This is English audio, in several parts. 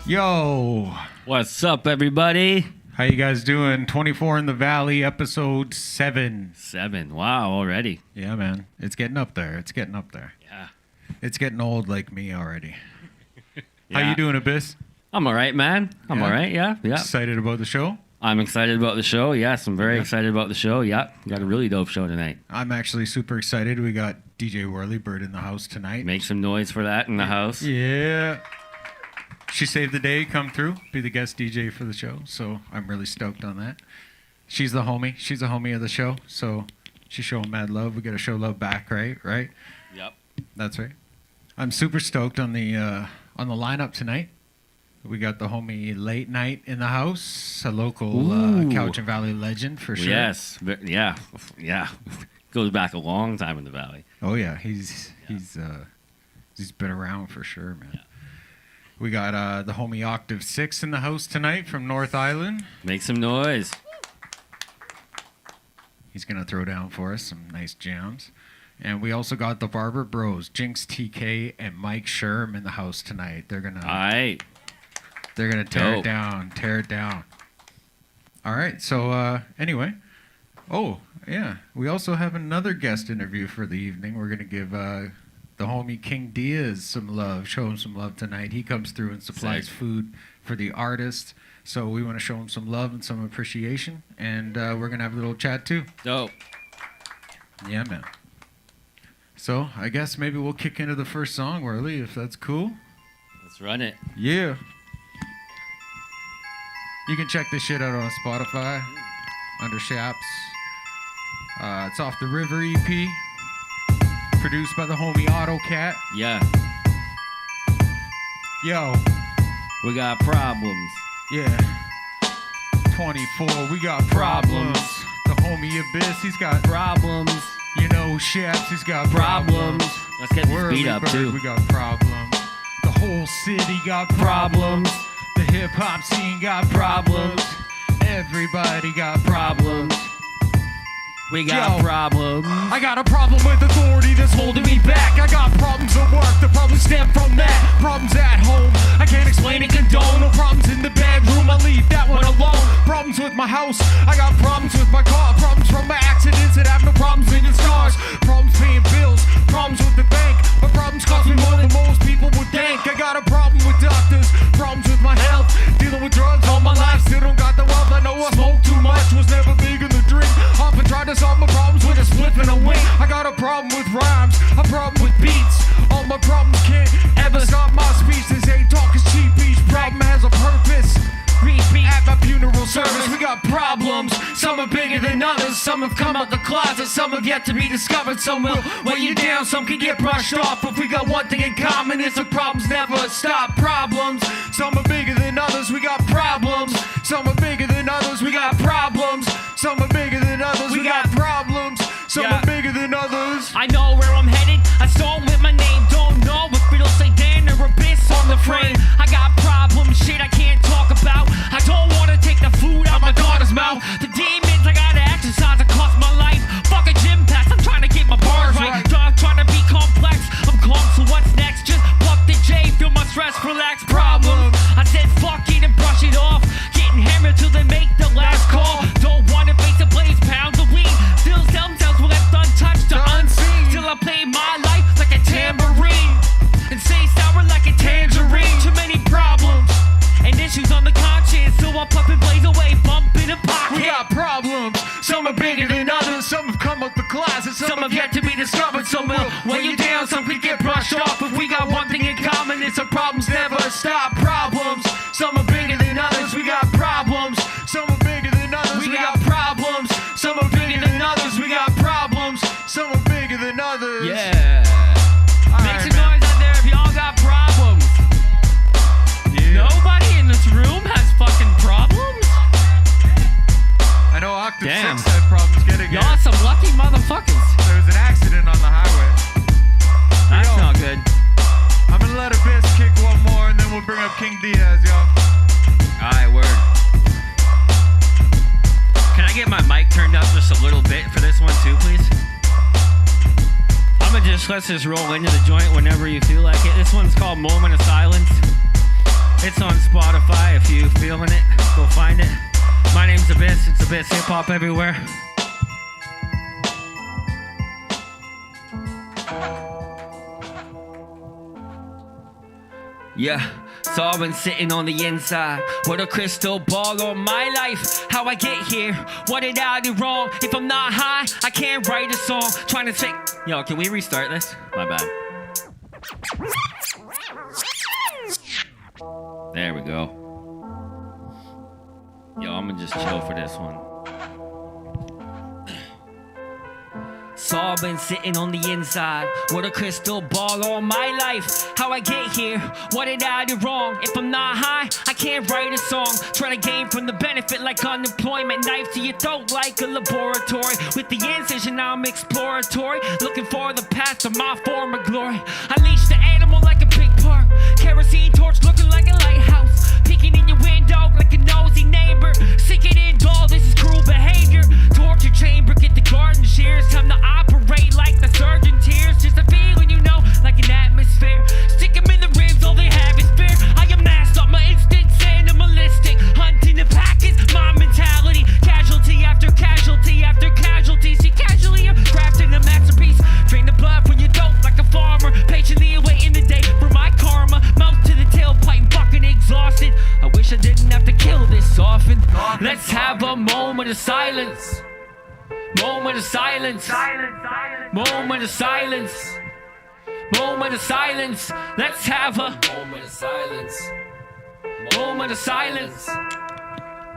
Yo, What's up, everybody? how you guys doing? 24 in the Valley, episode 7. 7. Wow, already. Yeah, man. It's getting up there. It's getting up there. Yeah. It's getting old like me already. Yeah. How you doing, Abyss? I'm all right, man. I'm Yeah? all right. Yeah. Excited about the show? I'm excited about the show. Yes, I'm very excited about the show. Yeah. Got a really dope show tonight. I'm actually super excited. We got DJ Whirlybird in the house tonight. Make some noise for that in the house. Yeah. She saved the day, come through, be the guest DJ for the show. So I'm really stoked on that. She's the homie. She's a homie of the show. So she's showing mad love. We got to show love back, right? Yep. That's right. I'm super stoked on the lineup tonight. We got the homie Late Night in the house, a local Couch and Valley legend for sure. Yes. Yeah. Yeah. Goes back a long time in the Valley. Oh yeah, he's been around for sure, man. Yeah. We got the homie Octave 6 in the house tonight from North Island. Make some noise. He's gonna throw down for us some nice jams. And we also got the Barber Bros, Jinx TK and Mike Sherm in the house tonight. They're gonna tear Dope. it down, tear it down. All right, so anyway. Oh, yeah. We also have another guest interview for the evening. We're gonna give the homie King Diaz some love, show him some love tonight. He comes through and supplies food for the artists. So we want to show him some love and some appreciation. And we're gonna have a little chat too. Dope. Yeah, man. So I guess maybe we'll kick into the first song, Whirly, if that's cool. Let's run it. Yeah. You can check this shit out on Spotify under Schaps. It's off the River EP, produced by the homie AutoCat. Yeah. Yo, We got problems. yeah. 24, we got problems. The homie Abyss, he's got Problems. you know, Schaps, he's got problems. Let's get this Whirly beat up, Bird, too. we got problems. The whole city got problems. The hip hop scene got problems. Everybody got problems. We got Yo. problems. I got a problem with authority that's holding me back. I got problems at work, the problems stem from that. Problems at home, I can't explain and condone. No problems in the bedroom, I leave that one alone. Problems with my house, I got problems with my car. Problems from my accidents that have no problems making scars. Problems paying bills, problems with the bank. My problems cost me more than most people would think. I got a problem with doctors, problems with my health. Dealing with drugs all my life, still don't got the wealth. I know I smoke too much, was never big in the drink. Often tried to solve my problems with a split and a wink. I got a problem with rhymes, a problem with beats. All my problems can't ever stop my speech. They say talk is cheap, each problem has a purpose. Repeat at my funeral service, we got problems. Some are bigger than others, some have come out the closet, some have yet to be discovered. Some will weigh you down, some can get brushed off. But we got one thing in common, is the problems never stop. Problems, some are bigger than others, we got problems. Some are bigger than others, we got problems. Some are bigger than others, we got problems. Some are bigger than others. I know where I'm headed, I stole with my name. Don't know if it'll say Dan or Abyss on the frame. I got problems, shit I can't talk about. I don't wanna take the food out my daughter's mouth. The demons I gotta exercise, it cost my life. Fuck a gym pass, I'm trying to get my bars right. Dog trying to be complex, I'm calm, so what's next? Just pluck the J, feel my stress, relax. Problems, I said fuck it and brush it off. Getting hammered till they make the last call. Don't wanna face the blaze, pounds of weed. Still themselves were left untouched to unseen. Still I play my life like a tambourine and say sour like a tangerine. Too many problems and issues on the conscience, so I'm puffing blaze away, bumping a pocket. We got problems, some are bigger than others, some have come out the closet, Some have yet to be discovered, some will weigh you down, some could get brushed off. But we got one thing in common, it's the problems never stop. Problems, some are bigger than others, we got problems. Some are bigger than others, we got problems. Some are bigger than others, we got problems. Some are bigger than others. Yeah. All Make right, some man. noise out there if y'all got problems. Yeah. Nobody in this room has fucking problems? I know Octave Damn. 6 had problems getting here. Y'all some lucky motherfuckers. There was an accident on the highway. That's Yo. not good. I'm gonna let Abyss kick one more and then we'll bring up King Diaz, y'all. Alright, word. Can I get my mic turned up just a little bit for this one too, please? Let's just roll into the joint whenever you feel like it. This one's called Moment of Silence. It's on Spotify if you feeling it. Go find it. My name's Abyss. It's Abyss Hip Hop everywhere. Yeah, so I've been sitting on the inside with a crystal ball on my life. How I get here, what did I do wrong? If I'm not high, I can't write a song. Trying to think, yo, can we restart this? My bad. There we go. Yo, I'm gonna just chill for this one. So I've been sitting on the inside with a crystal ball on my life. How I get here, what did I do wrong? If I'm not high, I can't write a song. Trying to gain from the benefit like unemployment. Knife to your throat like a laboratory. With the incision I'm exploratory. Looking for the path to my former glory. I leash the animal like a pig park. Kerosene torch looking like a lighthouse. Peeking in your window like a nosy neighbor. Sinking in dull, this is cruel behavior. Torture chamber, get the garden shears. Time to operate like the surgeon tears. Just a feeling, you know, like an atmosphere. Stick 'em in the ribs, all they have is fear. I am masked up, my instincts animalistic. Hunting the package, my mentality. Casualty after casualty after casualty. See, casually I'm crafting a masterpiece. Drain the blood from your dope like a farmer. Patiently awaiting the day for my karma. Mouth to the tailpipe, fucking exhausted. I wish I didn't have to kill this often. Let's have a moment of silence. Moment of silence. Moment of silence. Moment of silence. Let's have a moment of silence. Moment of silence.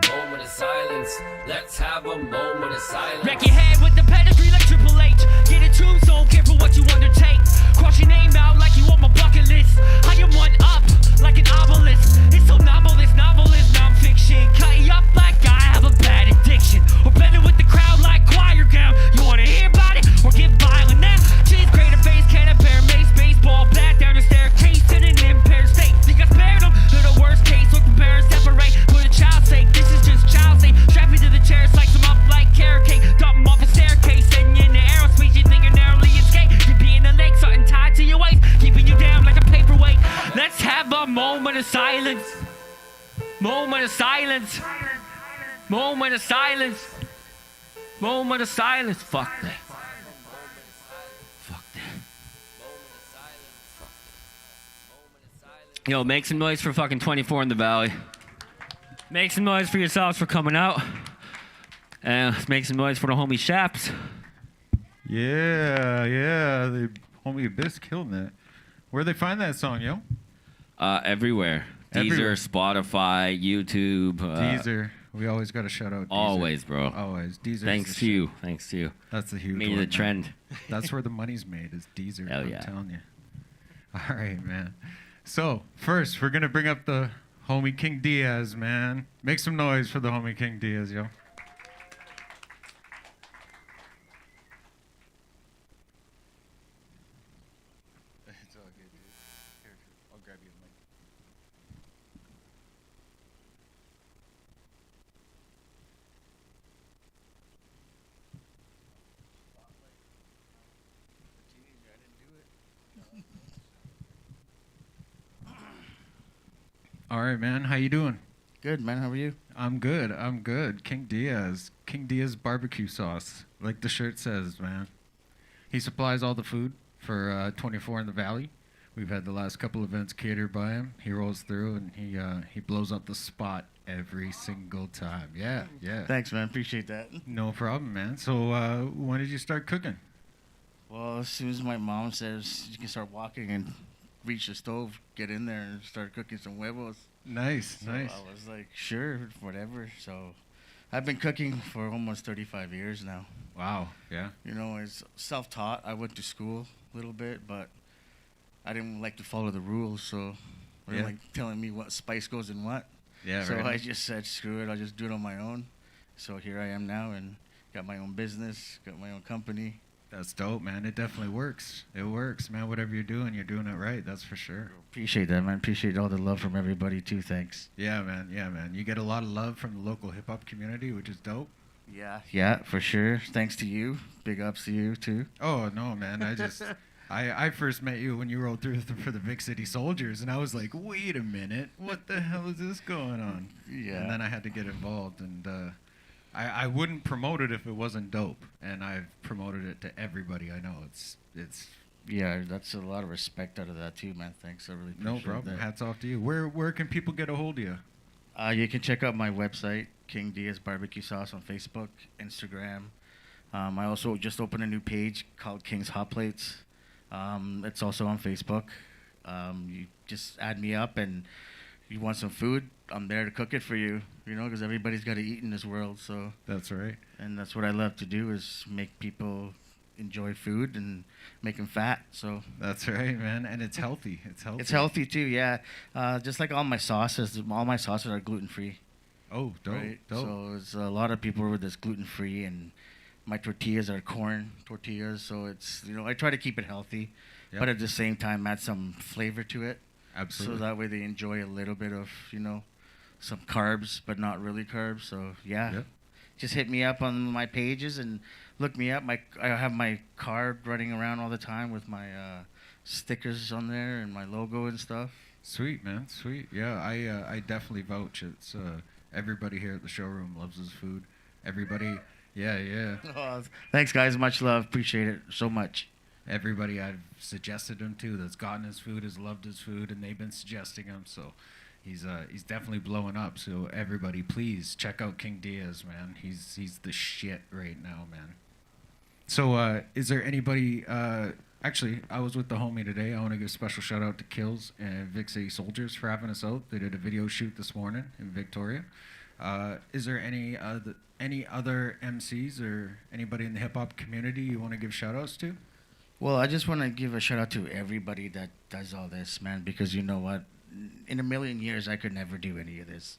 Moment of silence. Let's have a moment of silence. Wreck your head with the pedigree like Triple H. Get a tombstone, careful what you undertake. Cross your name out like you on my bucket list. I am one up like an obelisk. It's so novel, this novel is non-fiction. Cut you up like I have a bad addiction. Or better with the crowd like choir gown. You wanna hear about it or get violent now? Cheese grater face, can of bear mace, baseball bat down the staircase in an impaired state. Think I spared them? They're the worst case, or compare and separate. For the child's sake, this is just child safe. Strap me to the chair, slice them up like carrot cake. Dump them off a staircase, send you in the aerospace. You think you narrowly escape? You be in the lake, something tied to your waist, keeping you down like a paperweight. Let's have a moment of silence. Moment of silence. Moment of silence. Moment of silence. Fuck that. Fuck that. Yo, make some noise for fucking 24 in the Valley. Make some noise for yourselves for coming out. And make some noise for the homie Schaps. Yeah. The homie Abyss killed that. Where'd they find that song, yo? Everywhere. Deezer, Spotify, YouTube. Deezer. We always got to shout out Deezer. Always, bro. Always. Deezer. Thanks to you. Thanks to you. That's the huge Made one, the man. trend. That's where the money's made, is Deezer. Hell I'm yeah. telling you. All right, man. So, first, we're going to bring up the homie King Diaz, man. Make some noise for the homie King Diaz, yo. It's all good, dude. Here, I'll grab you a mic. All right, man. How you doing? Good, man. How are you? I'm good. King Diaz barbecue sauce, like the shirt says, man. He supplies all the food for 24 in the Valley. We've had the last couple events catered by him. He rolls through and he blows up the spot every single time. Yeah. Thanks, man. Appreciate that. No problem, man. So when did you start cooking? Well, as soon as my mom says you can start walking and reach the stove, get in there and start cooking some huevos. Nice. I was like, sure, whatever. So I've been cooking for almost 35 years now. Wow. Yeah. You know, it's self-taught. I went to school a little bit, but I didn't like to follow the rules, so they didn't like telling me what spice goes in what. Yeah. So right. I just said, screw it, I'll just do it on my own. So here I am now and got my own business, got my own company. That's dope, man. It definitely works. It works, man. Whatever you're doing it right. That's for sure. Appreciate that, man. Appreciate all the love from everybody, too. Thanks. Yeah, man. You get a lot of love from the local hip-hop community, which is dope. Yeah, for sure. Thanks to you. Big ups to you, too. Oh, no, man. I first met you when you rode through for the Vic City Soldiers, and I was like, wait a minute, what the hell is this going on? Yeah. And then I had to get involved, and I wouldn't promote it if it wasn't dope, and I've promoted it to everybody I know. It's Yeah, that's a lot of respect out of that too, man. Thanks, I really appreciate no problem. that. Hats off to you. Where can people get a hold of you? You can check out my website, King Diaz Barbecue Sauce, on Facebook, Instagram. I also just opened a new page called King's Hot Plates. It's also on Facebook. You just add me up, and you want some food, I'm there to cook it for you, because everybody's got to eat in this world. So That's right. and that's what I love to do, is make people enjoy food and make them fat. So That's right, man. And it's healthy. it's healthy too, yeah. Just like all my sauces are gluten-free. Oh, dope, Right? dope. So there's a lot of people over that's gluten-free, and my tortillas are corn tortillas. So it's, I try to keep it healthy, Yep. but at the same time add some flavor to it. Absolutely. So that way they enjoy a little bit of, some carbs, but not really carbs. So yeah, Yep. just hit me up on my pages and look me up. I have my card running around all the time with my stickers on there and my logo and stuff. Sweet, man. Sweet. Yeah, I definitely vouch. It's everybody here at the showroom loves his food. Everybody, yeah. Oh, thanks, guys. Much love. Appreciate it so much. Everybody I've suggested him to that's gotten his food has loved his food, and they've been suggesting him. So he's definitely blowing up. So everybody, please check out King Diaz, man. He's the shit right now, man. So is there anybody? Actually, I was with the homie today. I want to give a special shout out to Kills and Vic City Soldiers for having us out. They did a video shoot this morning in Victoria. Is there any other MCs or anybody in the hip hop community you want to give shout outs to? Well, I just want to give a shout out to everybody that does all this, man, because you know what? In a million years, I could never do any of this.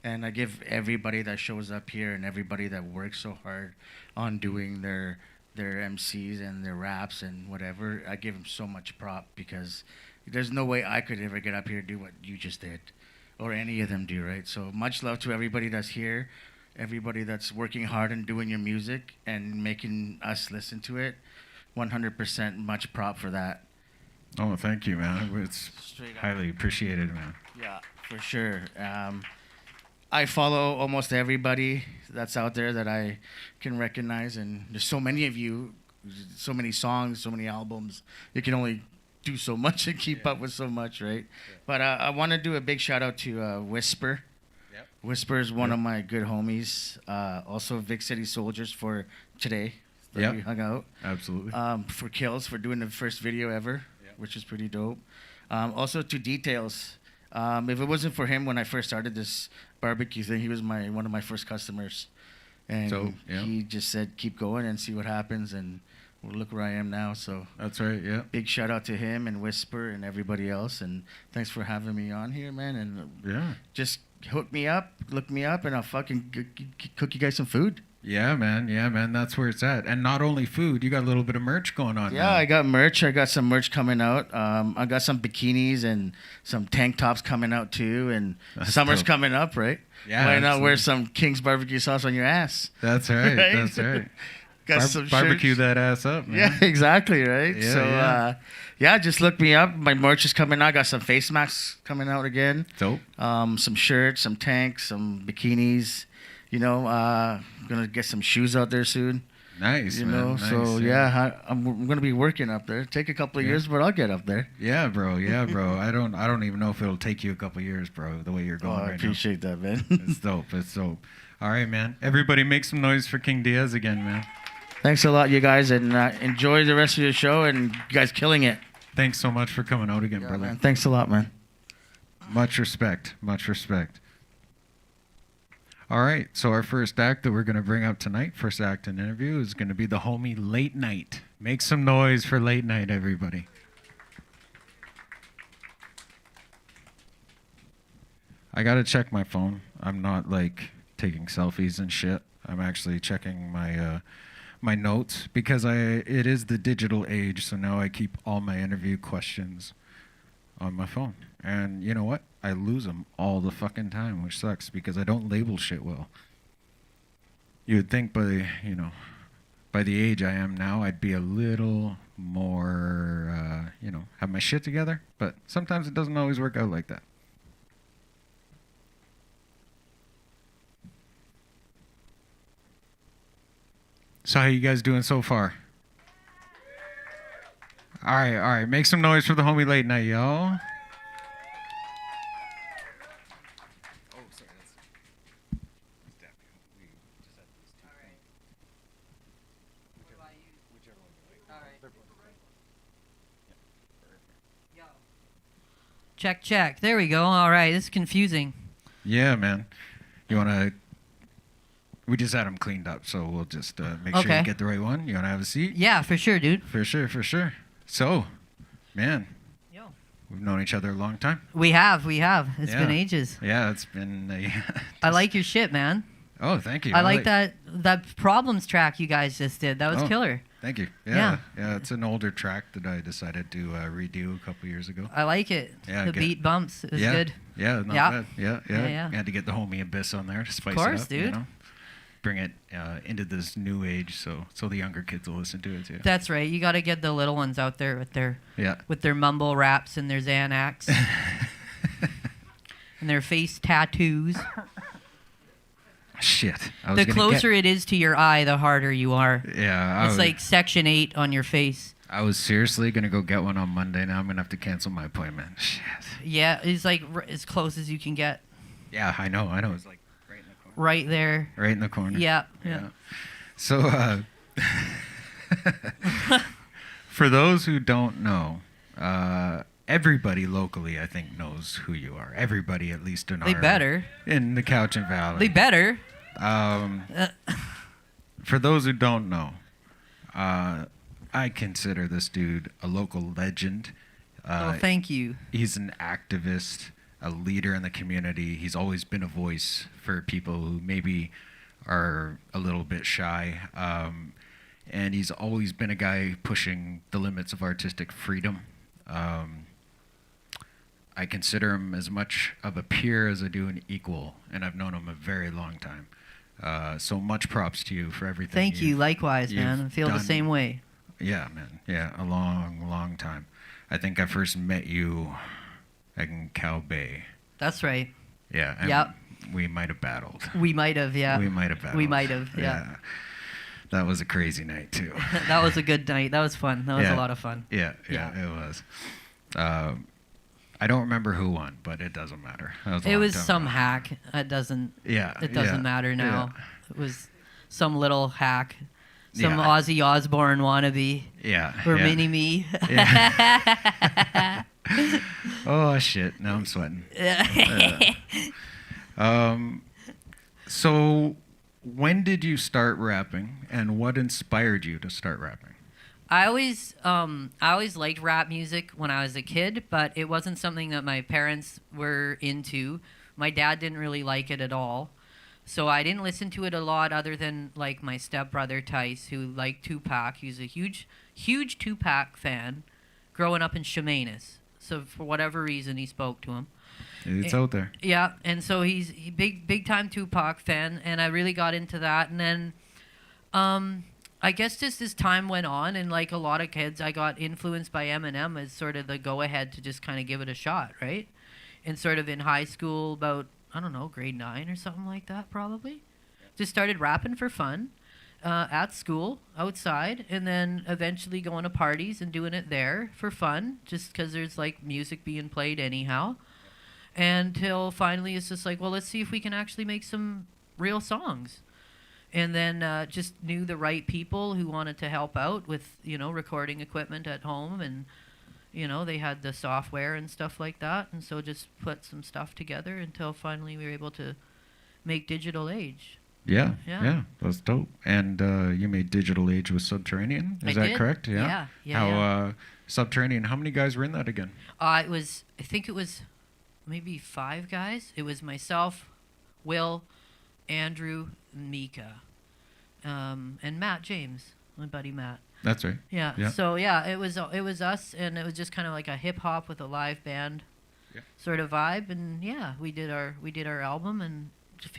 And I give everybody that shows up here and everybody that works so hard on doing their MCs and their raps and whatever, I give them so much prop, because there's no way I could ever get up here and do what you just did, or any of them do, right? So much love to everybody that's here, everybody that's working hard and doing your music and making us listen to it. 100% much prop for that. Oh, thank you, man. It's Straight up. highly appreciated, man. Yeah, for sure. I follow almost everybody that's out there that I can recognize, and there's so many of you, so many songs, so many albums. You can only do so much and keep up with so much, right? Yeah. But I want to do a big shout out to Whisper. Yep. Whisper is one of my good homies. Also Vic City Soldiers for today. That we hung out. Absolutely. For Kills for doing the first video ever, which is pretty dope. Also to Details. If it wasn't for him when I first started this barbecue thing, he was one of my first customers. And he just said, keep going and see what happens. And well, look where I am now. So that's right, yeah. Big shout out to him and Whisper and everybody else. And thanks for having me on here, man. And just hook me up, look me up, and I'll fucking cook you guys some food. Yeah, man. That's where it's at. And not only food, you got a little bit of merch going on. Yeah, now. I got merch. I got some merch coming out. I got some bikinis and some tank tops coming out too. And That's summer's dope. coming up, right? Yeah. Why not absolutely. wear some King's barbecue sauce on your ass? That's right. Right? That's right. Got some barbecue shirts. that ass up, man. Yeah, exactly, right? Yeah, So, yeah. Just look me up. My merch is coming out. I got some face masks coming out again. Dope. Some shirts, some tanks, some bikinis. I'm gonna get some shoes out there soon. Nice, man. Nice, So I'm gonna be working up there. Take a couple of years, but I'll get up there. Yeah, bro. I don't even know if it'll take you a couple years, bro. The way you're going I right appreciate that, man. now. It's dope. All right, man. Everybody, make some noise for King Diaz again, man. Thanks a lot, you guys, and enjoy the rest of your show. And you guys killing it. Thanks so much for coming out again, brother. Man. Thanks a lot, man. Much respect. Much respect. All right, so our first act that we're going to bring up tonight, first act and interview, is going to be the homie Late Night. Make some noise for Late Night, everybody. I got to check my phone. I'm not, taking selfies and shit. I'm actually checking my my notes, because it is the digital age, so now I keep all my interview questions on my phone. And you know what? I lose them all the fucking time, which sucks because I don't label shit well. You would think by, by the age I am now, I'd be a little more, have my shit together. But sometimes it doesn't always work out like that. So how you guys doing so far? All right. Make some noise for the homie late night, y'all. Check. There we go. All right. This is confusing. Yeah, man. You want to... We just had them cleaned up, so we'll just make sure you get the right one. You want to have a seat? Yeah, for sure, dude. For sure. So, man, Yo. we've known each other a long time. We have. It's been ages. Yeah, it's been... I like your shit, man. Oh, thank you. I like that Problems track you guys just did. That was killer. Thank you. Yeah, it's an older track that I decided to redo a couple years ago. I like it. Yeah, the beat bumps. It was good. Yeah, not bad. Yeah. Had to get the homie Abyss on there to spice it up. Of course, dude. Bring it into this new age, so the younger kids will listen to it too. That's right. You got to get the little ones out there with their mumble raps and their Xanax and their face tattoos. Shit. The closer it is to your eye, the harder you are. Yeah. It's like Section 8 on your face. I was seriously going to go get one on Monday. Now I'm going to have to cancel my appointment. Shit. Yeah, it's like as close as you can get. Yeah, I know. It's like right in the corner. Right there. Right in the corner. Yeah. So, for those who don't know, everybody locally, I think, knows who you are. Everybody, at least in in the Cowichan Valley. They better. For those who don't know, I consider this dude a local legend. Thank you. He's an activist, a leader in the community. He's always been a voice for people who maybe are a little bit shy. And he's always been a guy pushing the limits of artistic freedom. I consider him as much of a peer as I do an equal, and I've known him a very long time. So much props to you for everything. Thank you. Likewise, man. I feel the same way. Yeah, man. Yeah, a long, long time. I think I first met you in Cow Bay. That's right. Yeah. And we might have battled. We might have, yeah. We might have battled. We might have, yeah. That was a crazy night, too. That was a good night. That was fun. That was a lot of fun. Yeah, it was. I don't remember who won, but it doesn't matter. It was some hack. It doesn't matter now. Yeah. It was some little hack. Some Ozzy Osbourne wannabe. Yeah. Or mini-me. Yeah. Oh, shit. Now I'm sweating. So, when did you start rapping, and what inspired you to start rapping? I always liked rap music when I was a kid, but it wasn't something that my parents were into. My dad didn't really like it at all. So I didn't listen to it a lot other than like my stepbrother Tice, who liked Tupac. He was a huge Tupac fan growing up in Chemainus. So for whatever reason, he spoke to him. It's out there. Yeah, and so he's big time Tupac fan, and I really got into that. And then I guess just as time went on, and like a lot of kids, I got influenced by Eminem as sort of the go-ahead to just kind of give it a shot, right? And sort of in high school, about, I don't know, grade 9 or something like that, probably. Just started rapping for fun at school, outside, and then eventually going to parties and doing it there for fun, just because there's like music being played anyhow. Until finally it's just like, well, let's see if we can actually make some real songs. And then just knew the right people who wanted to help out with, recording equipment at home. And, they had the software and stuff like that. And so just put some stuff together until finally we were able to make Digital Age. Yeah. That's dope. And you made Digital Age with Subterranean. Is that correct? Yeah. Subterranean, how many guys were in that again? I think it was maybe 5 guys. It was myself, Will, Andrew, Mika, and Matt James, my buddy Matt. That's right. Yeah. So it was us, and it was just kind of like a hip hop with a live band, sort of vibe, and we did our album and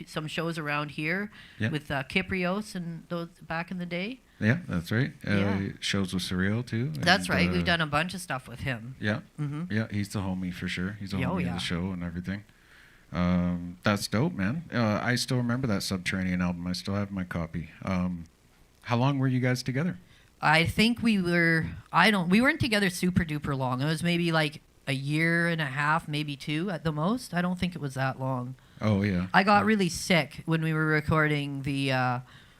some shows around here Yeah. with Kiprios and those back in the day. Yeah, that's right. Yeah. Shows with Surreal too. That's and, right. We've done a bunch of stuff with him. Yeah, Mhm. yeah, he's the homie for sure. He's the Yeah, oh, homie of yeah. the show and everything. That's dope, man. I still remember that Subterranean album. I still have my copy. How long were you guys together? I think we weren't together super duper long. It was maybe like a year and a half, maybe 2 at the most. I don't think it was that long. Oh yeah. I got really sick when we were recording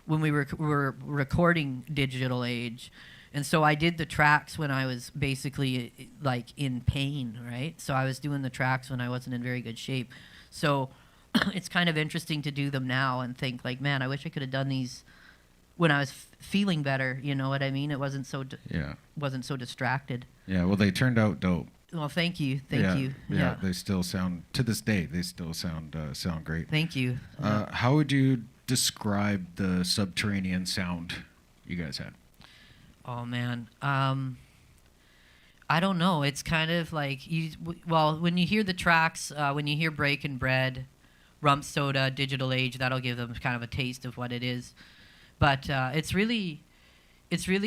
were recording Digital Age, and so I did the tracks when I was basically like in pain, right? So I was doing the tracks when I wasn't in very good shape. So it's kind of interesting to do them now and think like, man, I wish I could have done these when I was feeling better. You know what I mean? It wasn't so wasn't so distracted. Yeah. Well, they turned out dope. Well, thank you, yeah, you. Yeah. They still sound to this day. They still sound great. Thank you. How would you describe the Subterranean sound you guys had? Oh man, I don't know. It's kind of like when you hear the tracks, when you hear Breakin' Bread, Rump Soda, Digital Age, that'll give them kind of a taste of what it is. But it's really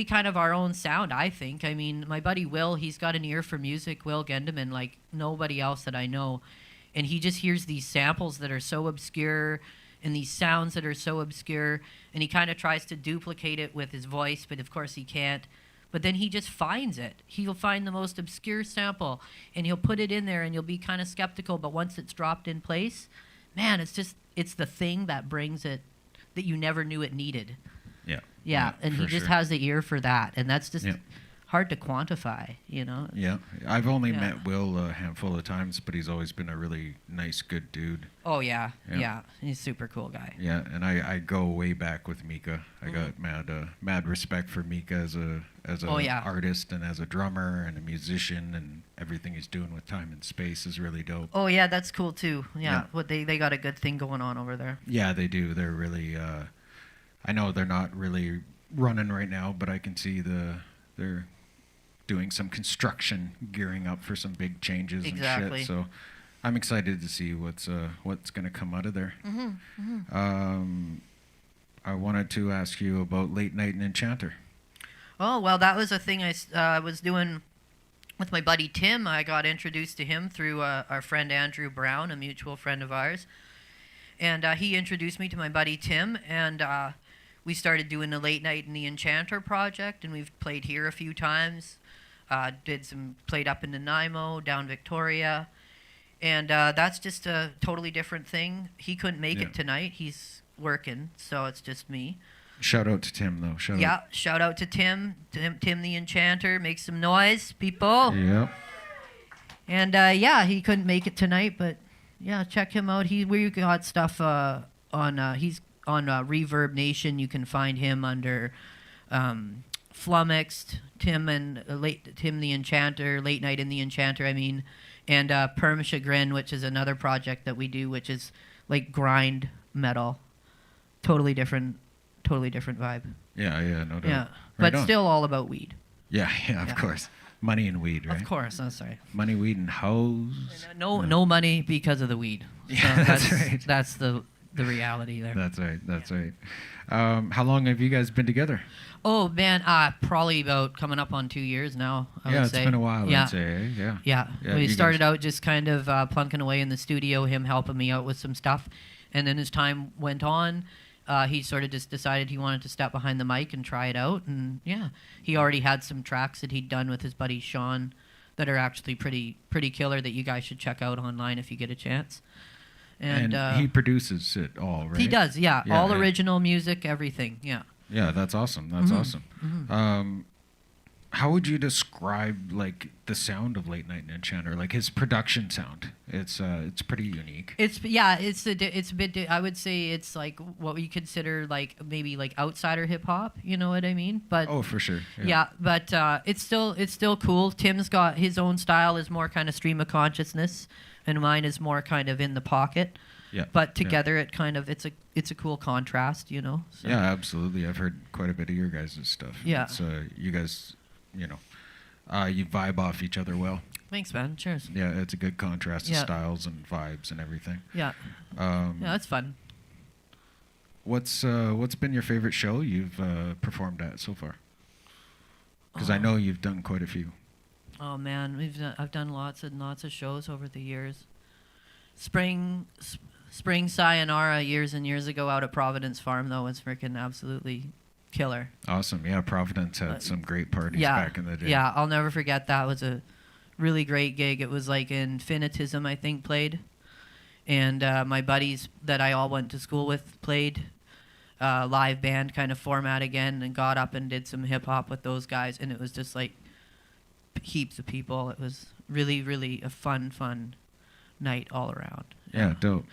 kind of our own sound, I think. I mean, my buddy Will, he's got an ear for music, Will Gendeman, like nobody else that I know. And he just hears these samples that are so obscure and these sounds that are so obscure, and he kind of tries to duplicate it with his voice, but of course he can't. But then he just finds it. He'll find the most obscure sample, and he'll put it in there, and you'll be kind of skeptical, but once it's dropped in place, man, it's the thing that brings it that you never knew it needed. Yeah. Yeah, and he just has the ear for that, and that's just hard to quantify, you know? Yeah. I've only met Will a handful of times, but he's always been a really nice, good dude. Oh, yeah. He's a super cool guy. Yeah, and I go way back with Mika. I got mad respect for Mika as a artist and as a drummer and a musician, and everything he's doing with Time and Space is really dope. Oh, yeah, that's cool, too. Yeah. What they got a good thing going on over there. Yeah, they do. They're really... I know they're not really running right now, but I can see they're doing some construction, gearing up for some big changes and shit. So I'm excited to see what's going to come out of there. I wanted to ask you about Late Night and Enchanter. Oh, well, that was a thing I was doing with my buddy Tim. I got introduced to him through our friend Andrew Brown, a mutual friend of ours. And he introduced me to my buddy Tim, and we started doing the Late Night and the Enchanter project, and we've played here a few times. Played up in Nanaimo, down Victoria, and that's just a totally different thing. He couldn't make it tonight. He's working, so it's just me. Shout out to Tim, though. Shout out to Tim the Enchanter. Make some noise, people. Yeah. And he couldn't make it tonight, but check him out. We got stuff he's on Reverb Nation. You can find him under Flummoxed, Tim the Enchanter, Late Night in the Enchanter, I mean, and Perm Chagrin, which is another project that we do, which is like grind metal. Totally different vibe. Yeah, no doubt. Yeah, but still all about weed. Yeah, of course. Money and weed, right? Of course, I'm sorry. Money, weed, and hoes. No money because of the weed. Yeah, that's right. That's the reality there. That's right. How long have you guys been together? Oh man, probably about coming up on 2 years now. I would say. It's been a while. I'd say. Yeah. Yeah. We started out just kind of plunking away in the studio, him helping me out with some stuff, and then as time went on, he sort of just decided he wanted to step behind the mic and try it out, and he already had some tracks that he'd done with his buddy Sean that are actually pretty killer that you guys should check out online if you get a chance. And he produces it all, right? He does, all original music, everything, Yeah, that's awesome. That's awesome. Mm-hmm. How would you describe like the sound of Late Night and Enchanter? Like his production sound. It's pretty unique. It's a bit. I would say it's like what we consider like maybe like outsider hip hop. You know what I mean? But for sure. But it's still cool. Tim's got his own style, is more kind of stream of consciousness, and mine is more kind of in the pocket. Yeah. But together, it kind of it's a cool contrast, you know. So. Yeah, absolutely. I've heard quite a bit of your guys' stuff. Yeah. It's, you guys, you vibe off each other well. Thanks, man. Cheers. Yeah, it's a good contrast of styles and vibes and everything. Yeah. Yeah, that's fun. what's been your favorite show you've performed at so far? Because I know you've done quite a few. Oh man, I've done lots and lots of shows over the years. Spring Sayonara years and years ago out at Providence Farm though was freaking absolutely killer. Awesome. Yeah, Providence had some great parties Yeah, back in the day. yeah, I'll never forget that. It was a really great gig. It was like Infinitism, I think, played, and my buddies that I all went to school with played live band kind of format again, and got up and did some hip hop with those guys, and it was just like heaps of people. It was really, really a fun night all around. Yeah, dope.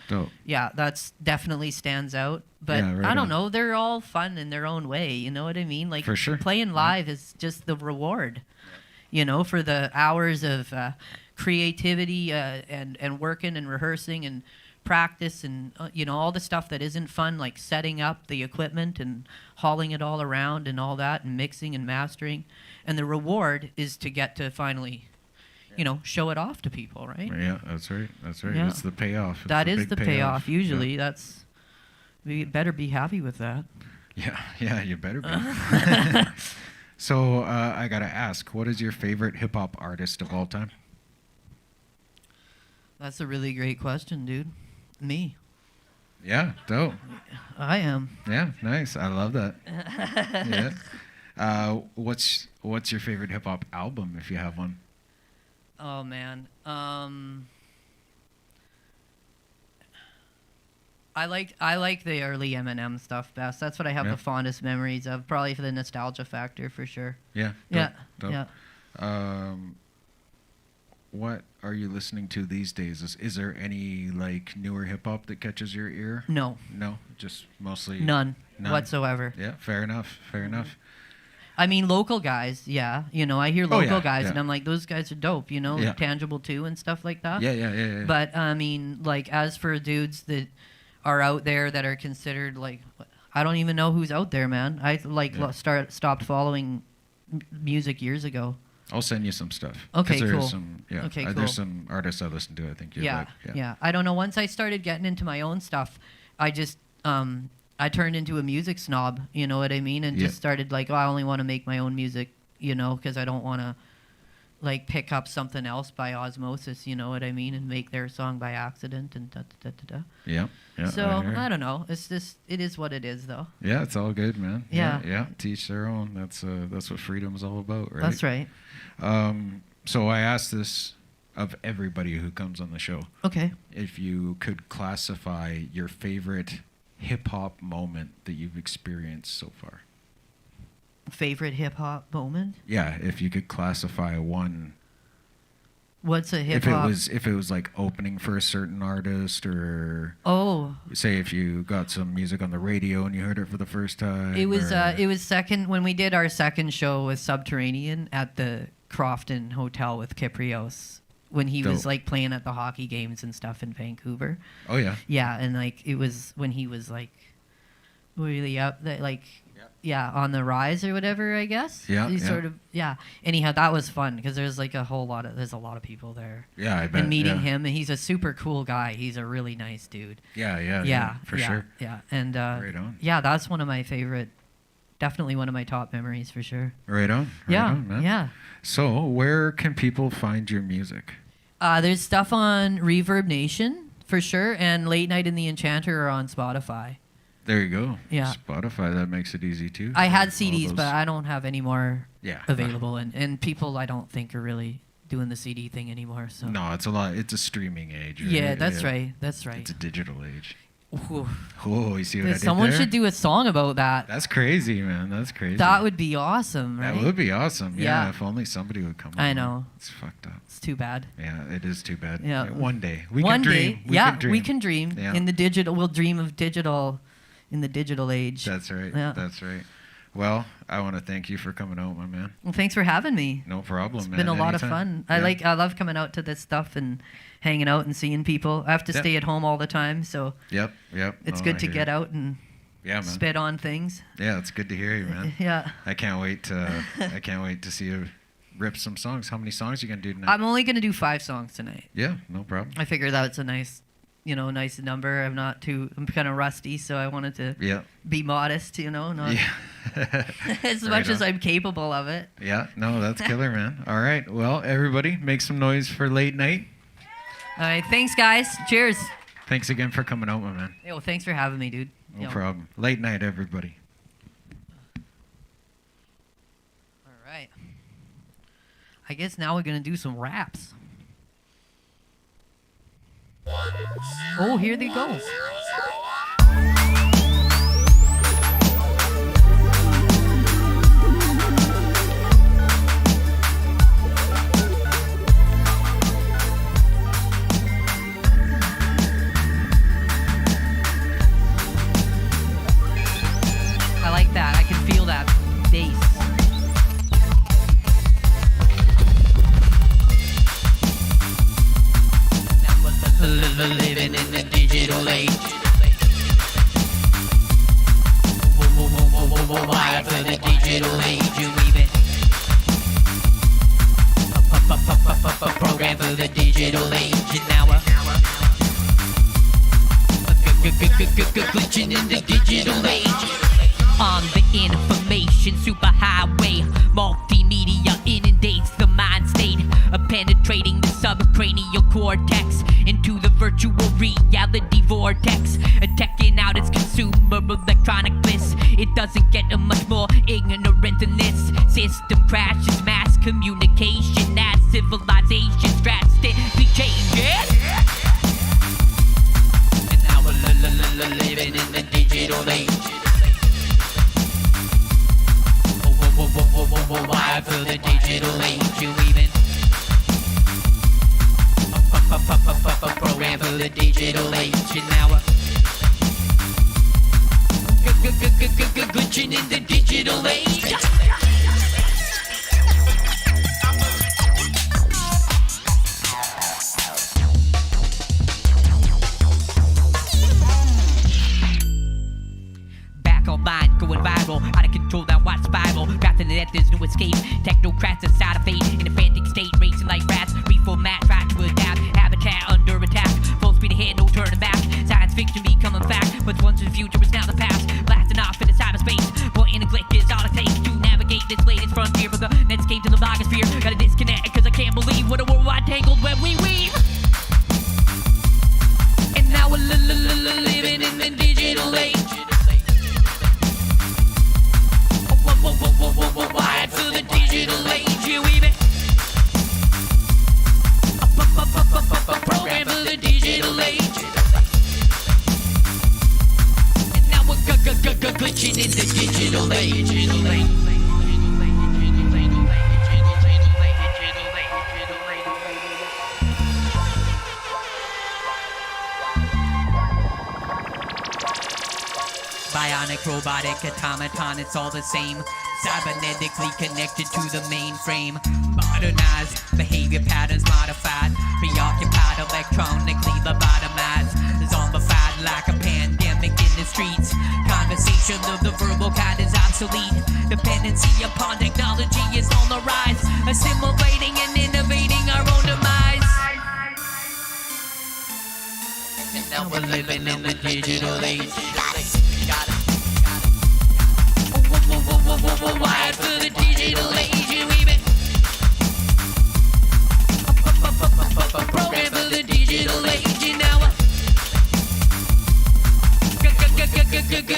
Yeah, that's definitely stands out. But Yeah, right I don't on. know, they're all fun in their own way. You know what I mean? Like For sure. playing live is just the reward. You know, for the hours of creativity and working and rehearsing and practice and you know all the stuff that isn't fun, like setting up the equipment and hauling it all around and all that and mixing and mastering. And the reward is to get to finally, you know, show it off to people, right? Yeah, that's right. Yeah. It's the payoff. It's That the is big the payoff. Usually, that's we better be happy with that. Yeah, you better be. So I gotta ask, what is your favorite hip hop artist of all time? That's a really great question, dude. Me. Yeah, dope. I am. Yeah, nice. I love that. Yeah. What's your favorite hip hop album if you have one? Oh man. I like the early Eminem stuff best. That's what I have Yeah. the fondest memories of, probably for the nostalgia factor for sure. Yeah. Yeah. Dope. Yeah. What are you listening to these days? Is there any like newer hip hop that catches your ear? No. No, just mostly None whatsoever. Yeah, fair enough. I mean, local guys, yeah. You know, I hear local guys, yeah. and I'm like, those guys are dope, you know, Yeah. Tangible 2 and stuff like that. Yeah. But, I mean, like, as for dudes that are out there that are considered, like, I don't even know who's out there, man. I, like, Yeah. stopped following music years ago. I'll send you some stuff. Okay, 'Cause there's cool. Some, yeah, Okay, cool. There's some artists I listen to. I think you'd Yeah, like. yeah. I don't know. Once I started getting into my own stuff, I just I turned into a music snob. You know what I mean? And Yeah. just started like, oh, I only want to make my own music. You know, because I don't want to like pick up something else by osmosis. You know what I mean? And make their song by accident and da da da da da. Yeah. So hear you. I don't know. It's just it is what it is, though. Yeah, it's all good, man. Yeah. Yeah. Teach their own. That's what freedom is all about, right? That's right. So I asked this of everybody who comes on the show. Okay. If you could classify your favorite hip hop moment that you've experienced so far. Favorite hip hop moment? Yeah, if you could classify one. What's a hip hop? If it was like opening for a certain artist, or Oh. say if you got some music on the radio and you heard it for the first time. It was or- second when we did our second show with Subterranean at the Crofton Hotel with Kiprios when he was Dope. like playing at the hockey games and stuff in Vancouver. Oh yeah. Yeah, and like it was when he was like really up that like yeah, on the rise or whatever, I guess. Yeah, He yeah. sort of Anyhow, that was fun because there's like a lot of people there. Yeah, I bet. And meeting yeah. him, and he's a super cool guy. He's a really nice dude. Yeah, for sure. Yeah, and Right on. yeah, that's one of my favorite. Definitely one of my top memories for sure. Right on. Yeah, man. yeah. So, where can people find your music? There's stuff on Reverb Nation for sure, and Late Night in the Enchanter are on Spotify. There you go. Yeah. Spotify, that makes it easy too. I had All CDs, those- but I don't have any more Yeah. available, and people I don't think are really doing the CD thing anymore. So No, it's a lot. It's a streaming age. Right? yeah, that's right. That's right. It's a digital age. Ooh. Oh, you see what I did Someone there? should do a song about that. That's crazy, man. That's crazy. That would be awesome, right? That would be awesome. Yeah, Yeah. if only somebody would come. I along. know. It's fucked up. It's too bad. Yeah, it is too bad. Yeah. One day. We One can dream. day, We can dream. we can dream. Yeah. In the digital, we'll dream of digital, in the digital age. That's right. Yeah. That's right. Well, I want to thank you for coming out, my man. Well, thanks for having me. No problem, It's man. been a lot of Anytime. fun. Yeah. I love coming out to this stuff and hanging out and seeing people. I have to Yep. stay at home all the time, so Yep. it's No, good I to hear get you. out and Yeah, man. spit on things. Yeah, it's good to hear you, man. Yeah. I can't wait to see you rip some songs. How many songs you gonna do tonight? I'm only gonna do 5 songs tonight. Yeah, no problem. I figure that's a nice nice number. I'm kind of rusty, so I wanted to Yeah. be modest, not Yeah. as Right much as on. I'm capable of it. Yeah. No, that's killer, man. All right. Well, everybody, make some noise for late night. All right, thanks, guys. Cheers. Thanks again for coming out, my man. Yo, thanks for having me, dude. No Yo. problem. Late night, everybody. All right. I guess now we're gonna do some raps. Oh, here they go. I like that. I can feel that bass. Living in the digital age. Wired for the digital age. You even program for the digital age. And now glitching in the digital age. On the information superhighway, multimedia inundates the mind state, penetrating the subcranial cortex into the virtual reality vortex, attacking out its consumer electronic bliss. It doesn't get much more ignorant than this. System crashes, mass communication as civilization's drastically changes. And now we're living in the digital age. Wired for the digital age. You even program for the digital age. And now glitching in the digital age. Back online, going viral, out of control, now watch spiral. Trapped in the net, there's no escape. Technocrats inside of fate, in a frantic state, racing like rats. Reformat, try to adapt, habitat under attack. Full speed ahead, no turning back. Science fiction becoming fact, but once in the future is now the past. Blasting off into cyberspace, point and a click is all it takes to navigate this latest frontier. From the netscape to the blogosphere, gotta disconnect, cause I can't believe what a worldwide tangled web we weave. And now we're living in the digital age. Wired for the digital age, you even program for the digital age. And now we're glitching in the digital age. Bionic, robotic, automaton, it's all the same. Cybernetically connected to the mainframe. Modernized, behavior patterns modified. Preoccupied, electronically lobotomized. Zombified like a pandemic in the streets. Conversation of the verbal kind is obsolete. Dependency upon technology is on the rise. Assimilating and innovating our own demise. And now we're living in the digital age. Wired for the digital age, and we've been programmed for the digital age, and now we're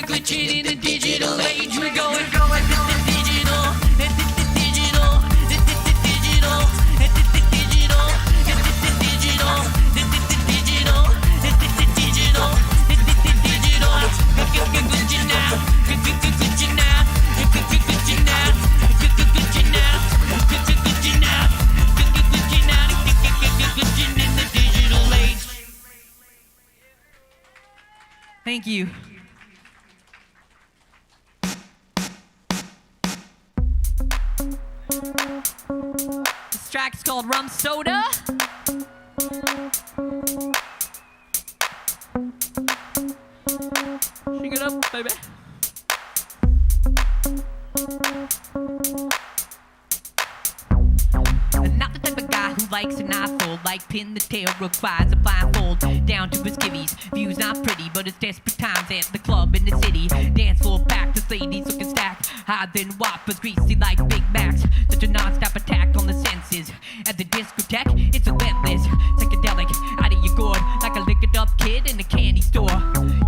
glitching in the digital age. We're going digital, digital, digital, digital, Thank you. This track's called Rum Soda. Shake it up, baby. I'm not the type of guy who likes an asshole like like pin the tail requires a blindfold down to his skivvies. Views not pretty, but it's desperate times at the club in the city. Dance floor packed with ladies looking stacked, higher than Whoppers, greasy like Big Macs. Such a non-stop attack on the senses. At the discotheque, it's relentless, psychedelic, out of your gourd, like a liquored up kid in a candy store.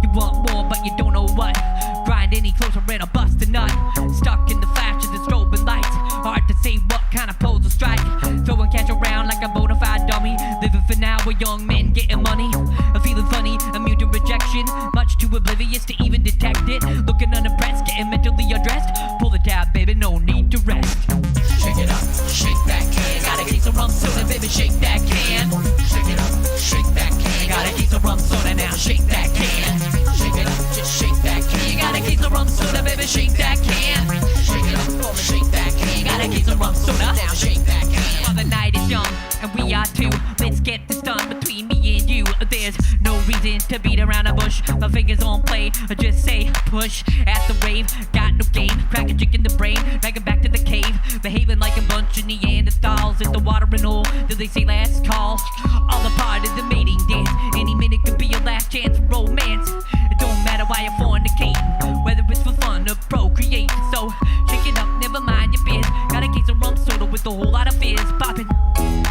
You want more, but you don't know what. Grind any closer and I'll bust a nut. Stuck in the flashes and strobing lights. Hard to say what kind of pose will strike. Throwing cash around like a bona fide dummy. Living for now, we're young men getting money. I'm feeling funny, immune to rejection. Much too oblivious to even detect it. Looking unimpressed, getting mentally undressed. Pull the tab, baby, no need to rest. Shake it up, shake that can. Got a case of rum soda, baby, shake that can. Shake it up, shake that can. Got a case of rum soda now, shake that can. Shake it up, just shake that can. You got a case of rum soda, baby, shake that can. Shake it up for me, shake that can. You got a case of rum soda now, shake that can. While the night is young and we are too, let's get this done between me and you. There's no reason to beat around the bush. My fingers on play, or just say push at the rave. Got no game, crack a chick in the brain, dragging back to the cave, behaving like a bunch of Neanderthals in the watering hole. Do they say last call? All a part of the mating dance. Any minute could be your last chance for romance. It don't matter why you're fornicating, whether it's for fun or procreate. So shake it up, never mind your beers. Got a case of rum soda with a whole lot of fizz popping.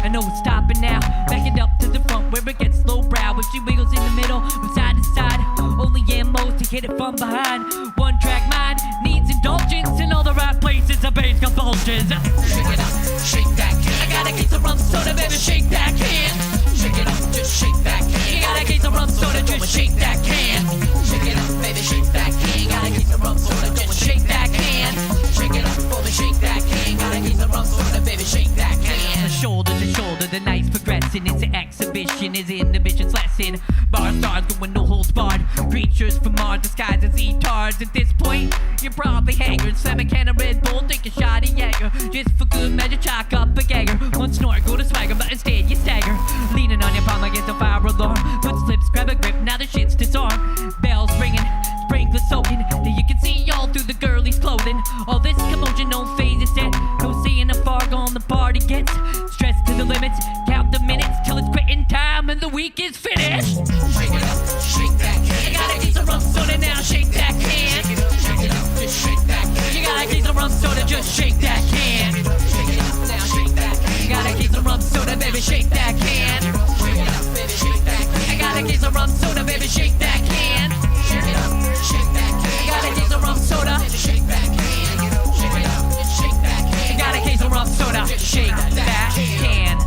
I know it's stopping now. Back it up to the front where it gets low brow. If she wiggles in the middle, from side to side, only ammo to hit it from behind. One track mind needs indulgence in all the right places. A bass convulsions. Shake it up, shake that can. I got a case of rum soda, baby, shake that can. Shake it up, just shake that can. You got a case of rum soda, just shake that can. Shake it up, baby, shake that can. You got a case of rum soda, just shake that can. Shake it up for me, shake that can. Got a case of rum soda, baby, shake that can. Shoulder to shoulder, the night's progressing. It's an exhibition, is inhibition's lesson. Bar stars going no holds barred. Creatures from Mars disguised as E-tards. At this point, you're probably haggard. Slam a can of Red Bull, take a shot of Jaeger. Just for good measure, chalk up a gagger. One snort, go to swagger, but instead you stagger. Leaning on your palm against the fire alarm. Foot slips, grab a grip, now the shit's disarmed. Bells ringing, sprinklers soaking. Now you can see all through the girlie's clothing. All this commotion, no phase is set. No seeing how far gone the party gets. Stressed to the limits, count the minutes till it's quitting time and the week is finished. Shake it up, shake that can. You got a case of rum soda now, shake that can. Shake it up, just shake that can. You got a case of rum soda, just shake that can. Shake it up now, shake that can. You got a case of rum soda, baby, shake that can. Shake it up, baby, shake that can. I got a case of rum soda, baby, shake that can. Shake it up, shake that can. You got a case of rum soda, shake that can. Shake it up, shake that can. You got a case of rum soda, shake that can.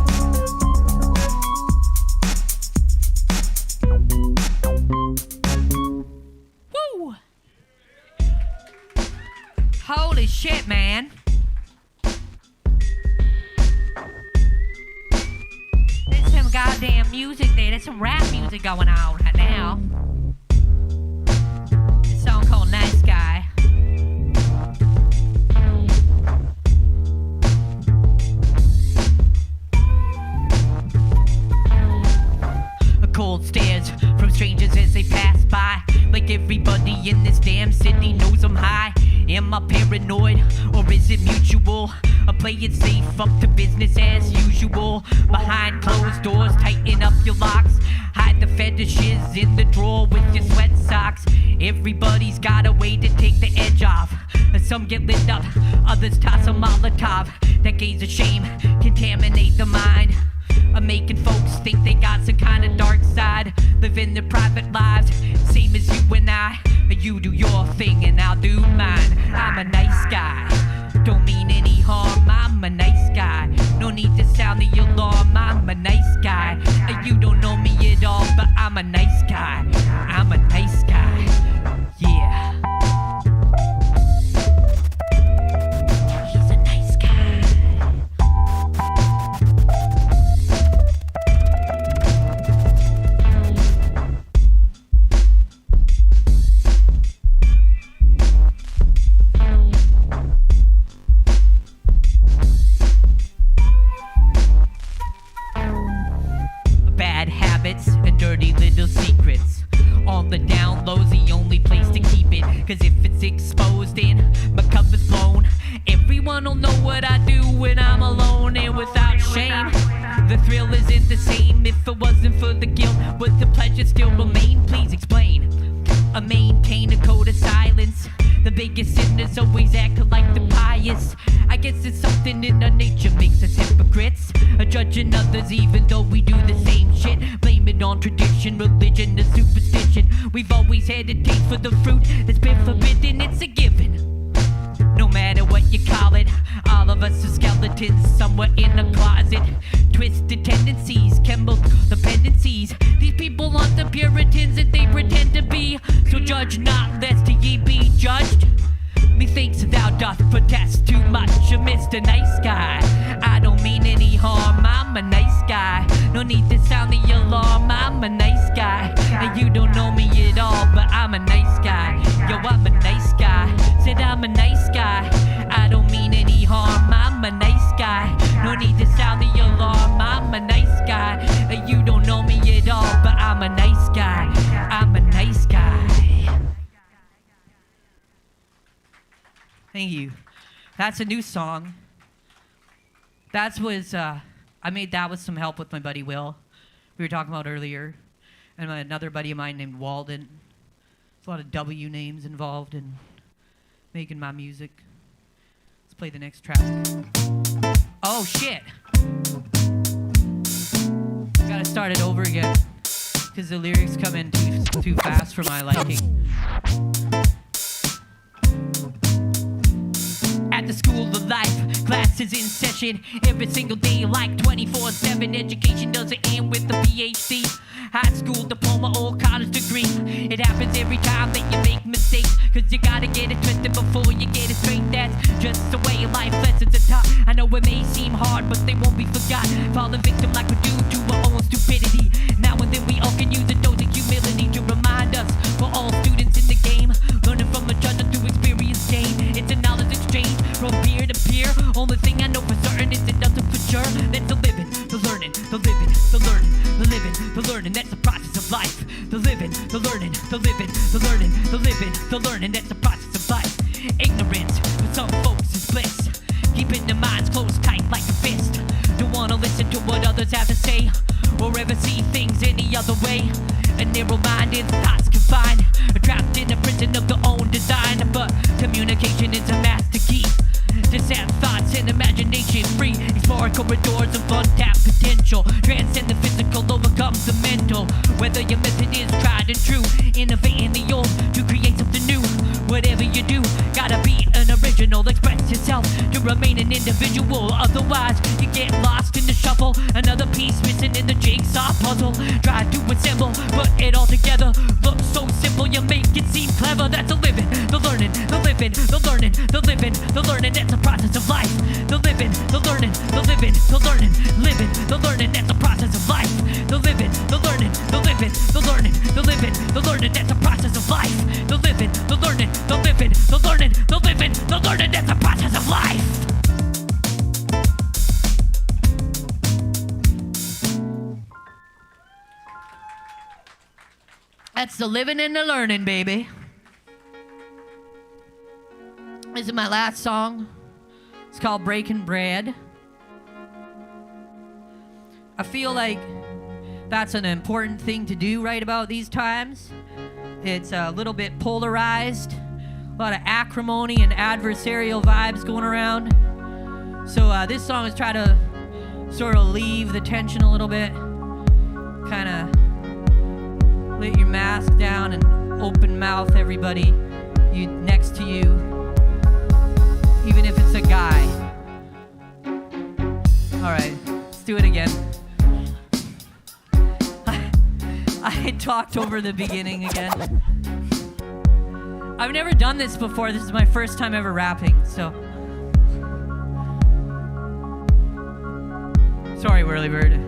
Woo! Holy shit, man. There's some goddamn music there. There's some rap music going on right now. This song called Nice Guy. Cold stares from strangers as they pass by. Like everybody in this damn city knows I'm high. Am I paranoid or is it mutual? I play it safe, up to business as usual. Behind closed doors, tighten up your locks. Hide the fetishes in the drawer with your sweat socks. Everybody's got a way to take the edge off. Some get lit up, others toss a Molotov. Decades of shame contaminate the mind. I'm making folks think they got some kind of dark side. Living their private lives, same as you and I. You do your thing and I'll do mine. I'm a nice guy, don't mean any harm. I'm a nice guy, no need to sound the alarm. I'm a nice guy, you don't know me at all, but I'm a nice guy. I'm a nice guy, yeah. He's a nice guy. Bad habits and dirty little secrets. On the down low's the only place to keep it. Cause if it's exposed and my cup is blown, everyone will know what I do when I'm alone and without shame. The thrill isn't the same. If it wasn't for the guilt, would the pleasure still remain? Please explain. I maintain a code of silence. The biggest sinners always act like the pious. I guess it's something in our nature makes us hypocrites, judging others even though we do the same shit. Blame it on tradition, religion, and superstition. We've always had a taste for the fruit that's been forbidden. It's a given. No matter what you call it, all of us are skeletons somewhere in a closet. Twisted tendencies, chemical dependencies. These people aren't the Puritans that they pretend to be. So judge not, lest ye be judged. Methinks thou doth protest too much, Mr. Nice Guy. I don't mean any harm, I'm a nice guy. No need to sound the alarm, I'm a nice guy. And you don't know me at all, but I'm a nice guy. Yo, I'm a nice guy. Said I'm a nice guy. I don't mean any harm, I'm a nice guy. No need to sound the alarm, I'm a nice guy. And you don't know me at all, but I'm a nice guy. I'm a nice guy. Thank you. That's a new song. I made that with some help with my buddy Will. We were talking about earlier. And another buddy of mine named Walden. There's a lot of W names involved in making my music. Let's play the next track. Oh shit. Gotta start it over again. Because the lyrics come in too fast for my liking. At the school of life, classes in session every single day like 24/7. Education doesn't end with a PhD, high school diploma or college degree. It happens every time that you make mistakes, cause you gotta get it twisted before you get it straight. That's just the way life lessons are taught. I know it may seem hard, but they won't be forgotten. Falling victim like we do to our own stupidity. Now and then we all can use a dose of humility to remind us we're all students in the game, learning from each other through experience gain. It's a knowledge exchange from peer to peer. Only thing I know for certain is it doesn't for sure. That's the living, the learning, the living, the learning, the living, the learning. That's the process of life. The living, the learning, the living, the learning, the living, the learning. That's the process of life. Ignorance for some folks is bliss. Keeping their minds closed tight like a fist. Don't wanna listen to what others have to say, or ever see things any other way. A narrow-minded thoughts confined, trapped in a prison of their own design. But communication is a master key to set thoughts and imagination free. Explore corridors of untapped potential. Transcend the physical, overcome the mental. Whether your method is tried and true, innovating the old to create something new. Whatever you do, gotta be an original. Express yourself to remain an individual. Otherwise, you get lost in the shuffle. Another piece missing in the jigsaw puzzle. Try to assemble, put it all together. Looks so simple, you make it seem clever. That's the living, the learning, the living, the learning, the living, the learning. That's the process of life. The living, the learning, the living, the learning, living, the learning. That's the process of life. The living, the learning, the living, the learning, the living, the learning. That's the process of life. The living, the learning, the living, the learning, the living, the learning. That's the process of life. That's the living and the learning, baby. This is my last song. It's called Breaking Bread. I feel like that's an important thing to do right about these times. It's a little bit polarized. A lot of acrimony and adversarial vibes going around. So this song is trying to sort of leave the tension a little bit. Kind of let your mask down and open mouth everybody next to you. Even if it's a guy. Alright, let's do it again. I talked over the beginning again. I've never done this before. This is my first time ever rapping, so. Sorry, Whirlybird.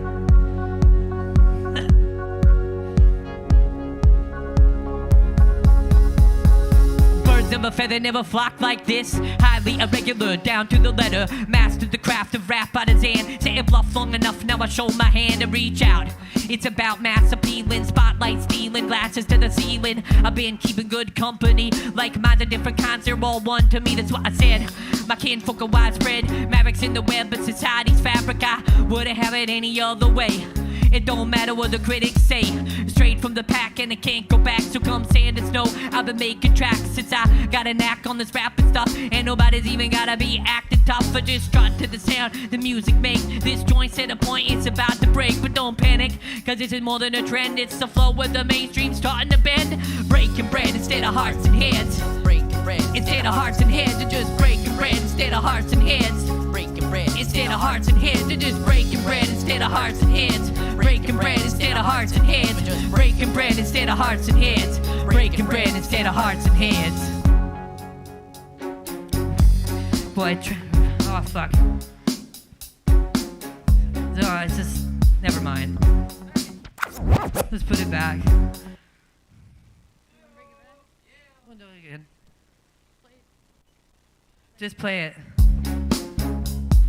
Birds of of a feather, never flocked like this. Highly irregular, down to the letter. Mastered the craft of rap out of Zan. Say it bluff long enough, now I show my hand and reach out. It's about mass appealing, spotlight stealing, glasses to the ceiling. I've been keeping good company, like minds of different kinds, they're all one to me, that's what I said. My kinfolk are widespread, mavericks in the web of society's fabric. I wouldn't have it any other way. It don't matter what the critics say. Straight from the pack and it can't go back. So come sand and snow, I've been making tracks since I got a knack on this rapping stuff. And nobody's even gotta be acting tough. I just strut to the sound the music makes. This joint set a point, it's about to break. But don't panic, cause this is more than a trend. It's the flow with the mainstream starting to bend. Breaking bread instead of hearts and heads. Breaking bread instead of hearts and heads. They're just breaking bread instead of hearts and heads. Breaking bread instead of hearts and heads. They're just breaking bread instead of hearts and heads. Breaking bread instead of hearts and heads. Breaking bread instead of hearts and heads. Breaking bread instead of hearts and heads. Boy, oh fuck. No, it's just, never mind. Let's put it back. We'll do it again. Just play it.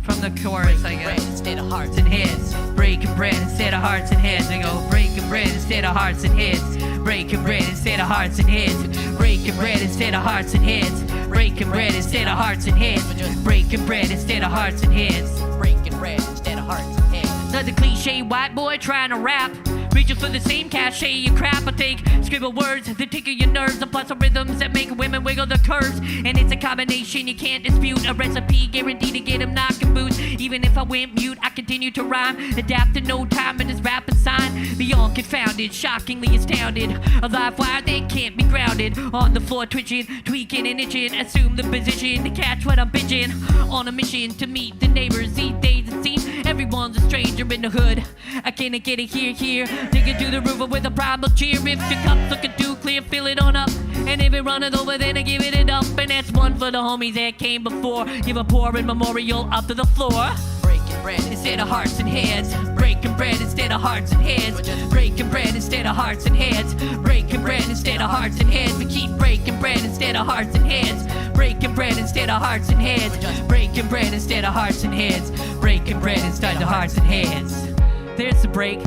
From the chorus, I guess. Instead of hearts and heads. Breaking bread instead of hearts and heads. I go breaking bread instead of hearts and heads. Breaking bread instead of hearts and heads. Breaking bread instead of hearts and heads. Breaking bread instead of hearts and heads. Breaking bread instead of hearts and heads. Breaking bread instead of hearts and heads. Another cliche white boy trying to rap. Reaching for the same cachet you crap. I take scribble words that tickle your nerves. And plus the rhythms that make women wiggle the curves. And it's a combination you can't dispute. A recipe guaranteed to get them knocking boots. Even if I went mute, I continue to rhyme. Adapt in no time in this rapping sign. Beyond confounded, shockingly astounded. A live wire that can't be grounded. On the floor twitching, tweaking and itching. Assume the position to catch what I'm bitching. On a mission to meet the neighbors. These days it seems everyone's a stranger in the hood. I can't get it here. Dig it to the roof with a primal cheer. If your cup's looking too clear, fill it on up. And if it runneth over, then I give it up. And that's one for the homies that came before. Give a pouring memorial up to the floor. Breaking bread instead of hearts and heads. Breaking bread instead of hearts and heads. Breaking bread instead of hearts and heads. Breaking bread instead of hearts and heads. We keep breaking bread instead of hearts and heads. Breaking bread instead of hearts and heads. Breaking bread instead of hearts and heads. Breaking bread instead of hearts and heads. There's the break.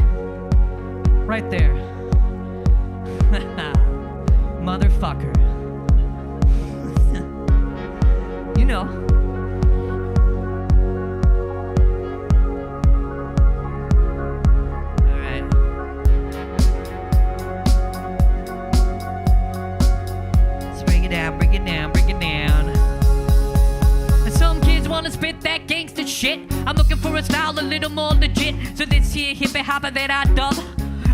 Right there. Motherfucker. You know. Alright. Let's break it down, break it down, break it down. And some kids wanna spit that gangster shit. I'm looking for a style a little more legit. So this here hippie hopper that I dub.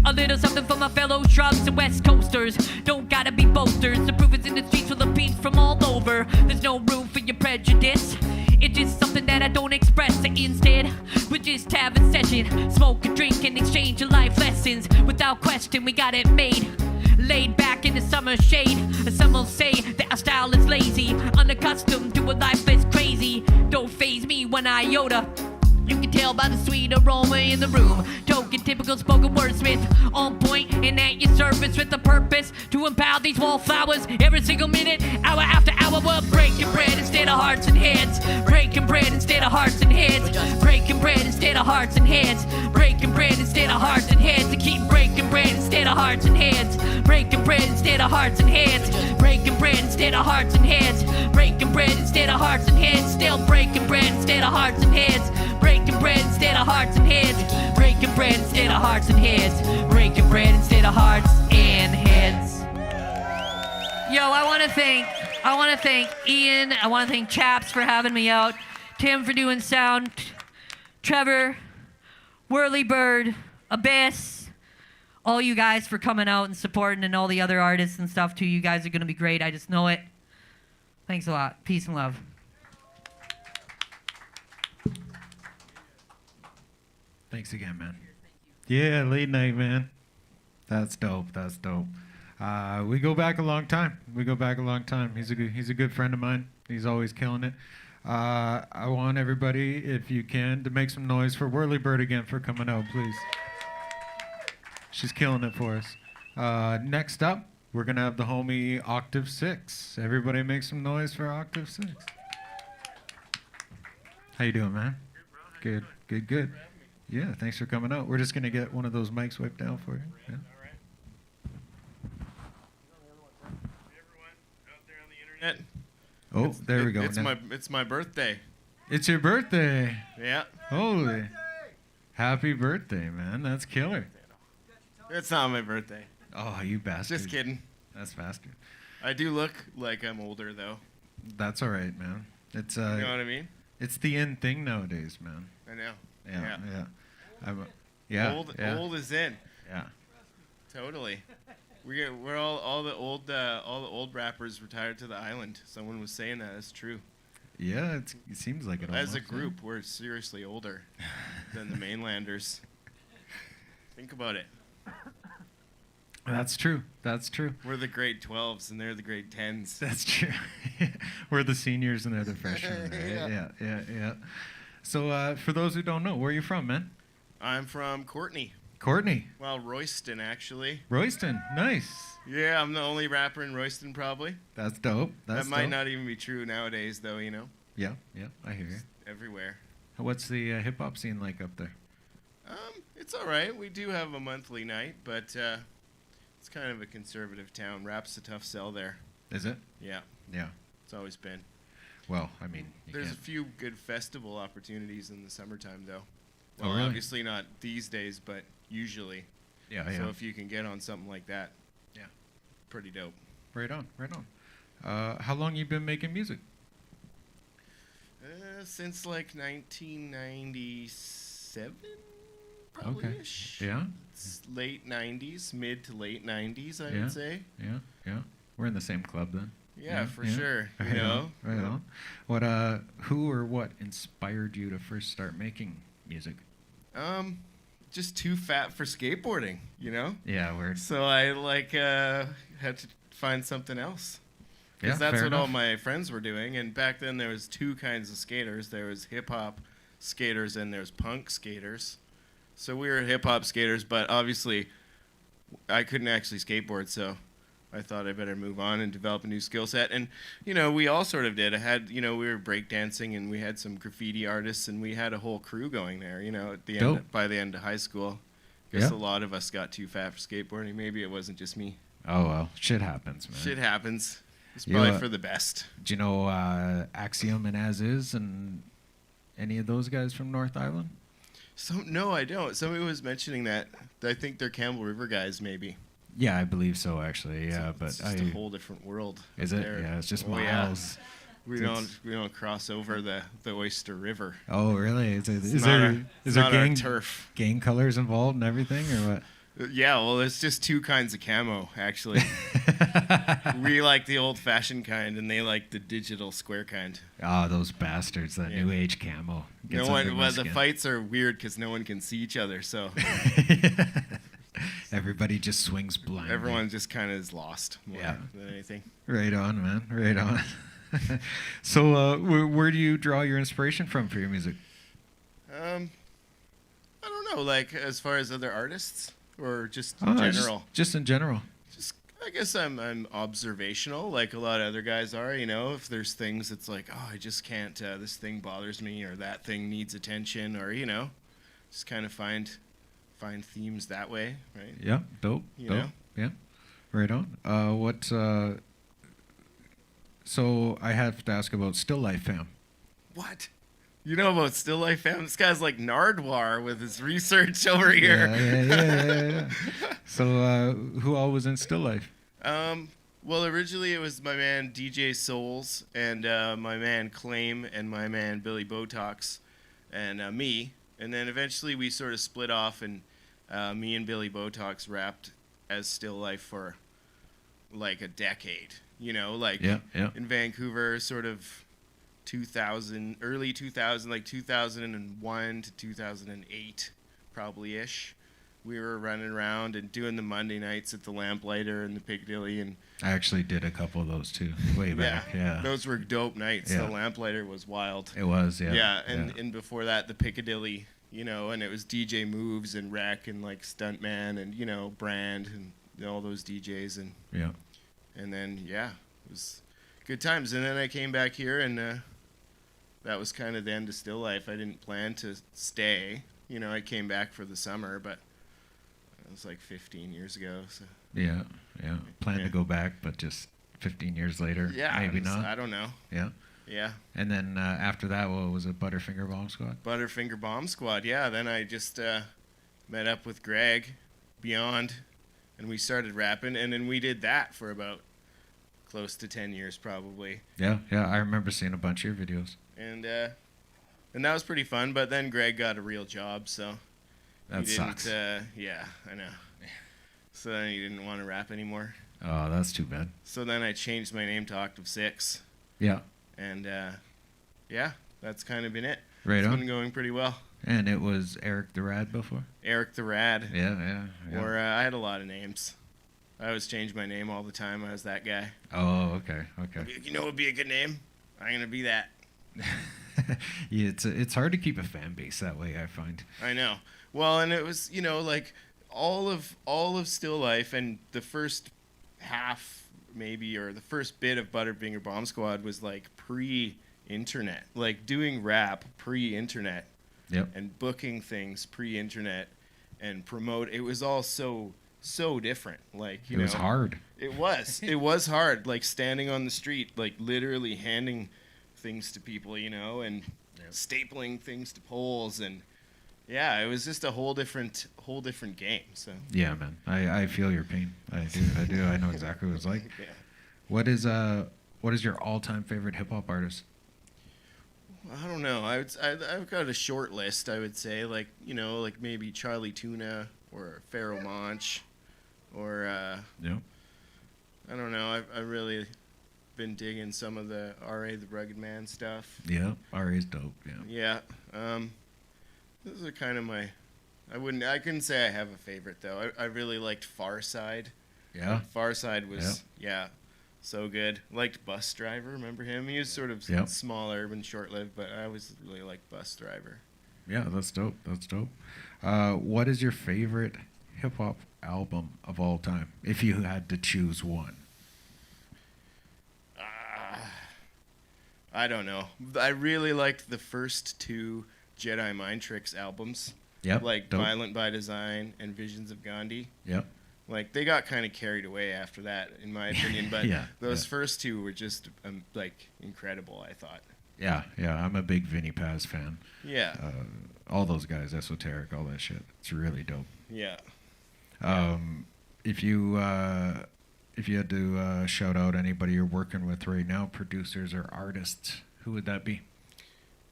A little something for my fellow shrubs and west coasters. Don't gotta be boasters. The proof is in the streets full of beats from all over. There's no room for your prejudice. It's just something that I don't express. So instead, we just have a session. Smoke a drink and exchange your life lessons. Without question, we got it made. Laid back in the summer shade. Some will say that our style is lazy. Unaccustomed to a life that's crazy. Don't faze me one iota. You can tell by the sweet aroma in the room. Token, typical spoken wordsmith. On point and at your service with a purpose to empower these wallflowers. Every single minute, hour after hour, we're breaking bread instead of hearts and heads. Breaking bread instead of hearts and heads. Breaking bread instead of hearts and heads. Breaking bread instead of hearts and heads. To keep breaking bread instead of hearts and heads. Breaking bread instead of hearts and heads. Breaking bread instead of hearts and heads. Breaking bread instead of hearts and heads. Still breaking bread instead of hearts and heads. Breaking bread instead of hearts and heads. Breaking bread instead of hearts and heads. Breaking bread instead of hearts and heads. Yo, I want to thank Ian. I want to thank Schaps for having me out. Tim for doing sound. Trevor, Whirlybird, Abyss, all you guys for coming out and supporting, and all the other artists and stuff too. You guys are going to be great. I just know it. Thanks a lot. Peace and love. Thanks again, man. Yeah, late night, man. That's dope. That's dope. We go back a long time. He's a good friend of mine. He's always killing it. I want everybody, if you can, to make some noise for Whirlybird again for coming out, please. She's killing it for us. Next up, we're gonna have the homie Octave 6. Everybody make some noise for Octave 6. How you doing, man? Good, good, good. Yeah, thanks for coming out. We're just gonna get one of those mics wiped down for you. Yeah. Oh, there we go. It's my birthday. It's your birthday. Yeah. Holy. Happy birthday, man. That's killer. It's not my birthday. Oh, you bastard. Just kidding. That's bastard. I do look like I'm older though. That's all right, man. It's You know what I mean? it's the in thing nowadays, man. I know. Yeah, yeah. Old is in. Yeah. Totally. We're all the old rappers retired to the island. Someone was saying that. It's true. Yeah, it seems like it. As a almost, group, we're seriously older than the mainlanders. Think about it. That's true. That's true. We're the grade 12s and they're the grade 10s. That's true. We're the seniors and they're the freshmen, right? Yeah. So, for those who don't know, where are you from, man? I'm from Courtney. Courtney. Well, Royston, actually. Royston. Nice. Yeah, I'm the only rapper in Royston, probably. That's dope. That might not even be true nowadays, though, you know? Yeah, I hear you. Everywhere. What's the hip-hop scene like up there? It's all right. We do have a monthly night, but it's kind of a conservative town. Rap's a tough sell there. Is it? Yeah, Yeah. it's always been. Well, I mean, There's a few good festival opportunities in the summertime, though. Oh, Well, really? obviously not these days, but usually. Yeah, So yeah. if you can get on something like that, Yeah. pretty dope. Right on, right on. How long you been making music? Since like 1997, probably ish. Yeah. It's late 90s, mid to late 90s, I Yeah. would say. Yeah. We're in the same club then. Yeah, for sure. Right You know, on, right on. What? Who or what inspired you to first start making music? Just too fat for skateboarding, you know. Yeah, weird. So I had to find something else. Yeah, Because that's fair what all enough. my friends were doing. And back then there was two kinds of skaters. There was hip-hop skaters and there's punk skaters. So we were hip-hop skaters, but obviously I couldn't actually skateboard, so I thought I better move on and develop a new skill set. And, you know, we all sort of did. We were breakdancing and we had some graffiti artists and we had a whole crew going there, you know, at the Dope. end, by the end of high school. Guess Yeah. a lot of us got too fat for skateboarding. Maybe it wasn't just me. Oh well, shit happens, man. Shit happens. It's You, probably for the best. Do you know Axiom and As Is and any of those guys from North Island? No, I don't. Somebody was mentioning that. I think they're Campbell River guys, maybe. Yeah, I believe so. Actually, yeah, So but it's just a whole different world. is up it? there. Yeah, it's just Oh, yeah. miles. We don't cross over the Oyster River. Oh, really? Is It's not our gang turf. gang colors involved and everything, or what? Yeah, well, it's just two kinds of camo, actually. We like the old-fashioned kind, and they like the digital square kind. Oh, those bastards! That Yeah. new age camo. Gets No one. under my Well, the skin. fights are weird because no one can see each other, so Everybody just swings blind. everyone just kind of is lost more Yeah. than anything. Right on, man. Right on. So, where do you draw your inspiration from for your music? I don't know, like as far as other artists or just Oh, general. Just in general. Just I guess I'm observational, like a lot of other guys are. You know, if there's things that's like, oh, I just can't. This thing bothers me, or that thing needs attention, or you know, just kind of find themes that way, right? Yeah. Dope. You dope. know? Yeah. Right on. What? So I have to ask about Still Life Fam. What? You know about Still Life Fam? This guy's like Nardwar with his research over here. Yeah. So, who all was in Still Life? Well, originally it was my man DJ Souls and my man Claim and my man Billy Botox and me. And then eventually we sort of split off and me and Billy Botox rapped as Still Life for like a decade. You know, like Yeah. in Vancouver, sort of 2000, early 2000, like 2001 to 2008, probably ish. We were running around and doing the Monday nights at the Lamplighter and the Piccadilly, and I actually did a couple of those too, way back. Yeah. those were dope nights. Yeah. The Lamplighter was wild. It was. Yeah. Yeah, and before that, the Piccadilly, you know, and it was DJ Moves and Rec and like Stuntman and you know Brand and all those DJs, and Yeah. And then yeah, it was good times. And then I came back here, and that was kind of the end of Still Life. I didn't plan to stay. You know, I came back for the summer, but it was like 15 years ago. So Yeah, yeah. Plan Yeah. to go back, but just 15 years later, yeah, maybe it was- not. I don't know. Yeah. Yeah, And then after that, what was it? Butterfinger Bomb Squad? Butterfinger Bomb Squad. Yeah, then I just met up with Greg Beyond, and we started rapping, and then we did that for about close to 10 years probably. Yeah, yeah. I remember seeing a bunch of your videos. And that was pretty fun, but then Greg got a real job, so That he didn't, sucks. yeah, I know. So then he didn't want to rap anymore. Oh, that's too bad. So then I changed my name to Octave 6, Yeah, and yeah, that's kind of been it. right It's on. been going pretty well. And it was Eric the Rad before? Eric the Rad, Yeah, yeah. yeah. or I had a lot of names. I always change my name all the time. I was that guy. Oh, okay, okay. You know what would be a good name? I'm going to be that. Yeah, it's hard to keep a fan base that way, I find. I know. Well, and it was, you know, like all of Still Life, and the first half maybe, or the first bit of Butterfinger Bomb Squad was like pre-internet, like doing rap pre-internet Yep. and booking things pre-internet and promote. It was all so different. Like, you It was know, hard. It was hard. Like standing on the street, like literally handing things to people, you know, and stapling things to poles, and yeah, it was just a whole different game. So Yeah, man. I feel your pain. I do. I know exactly what it's like. yeah. What is your all-time favorite hip-hop artist? I don't know. I've got a short list. I would say, like, you know, like maybe Charlie Tuna or Pharaoh Monch, or Yeah. I don't know. I've really been digging some of the R.A. the Rugged Man stuff. Yeah. R.A.'s dope. Yeah. Yeah. Those are kind of my. I couldn't say I have a favorite though. I really liked Far Side. Yeah. Far Side was so good. Liked Bus Driver. Remember him? He was sort of Yeah. small, urban, short-lived, but I always really liked Bus Driver. Yeah, that's dope. That's dope. What is your favorite hip-hop album of all time, if you had to choose one? I don't know. I really liked the first two Jedi Mind Tricks albums. Yep. Like dope. Violent by Design and Visions of Gandhi. Yep. Like, they got kind of carried away after that, in my opinion. But Yeah, those yeah. first two were just, like, incredible, I thought. Yeah, yeah. I'm a big Vinnie Paz fan. Yeah. All those guys, Esoteric, all that shit. It's really dope. Yeah. If you had to shout out anybody you're working with right now, producers or artists, who would that be?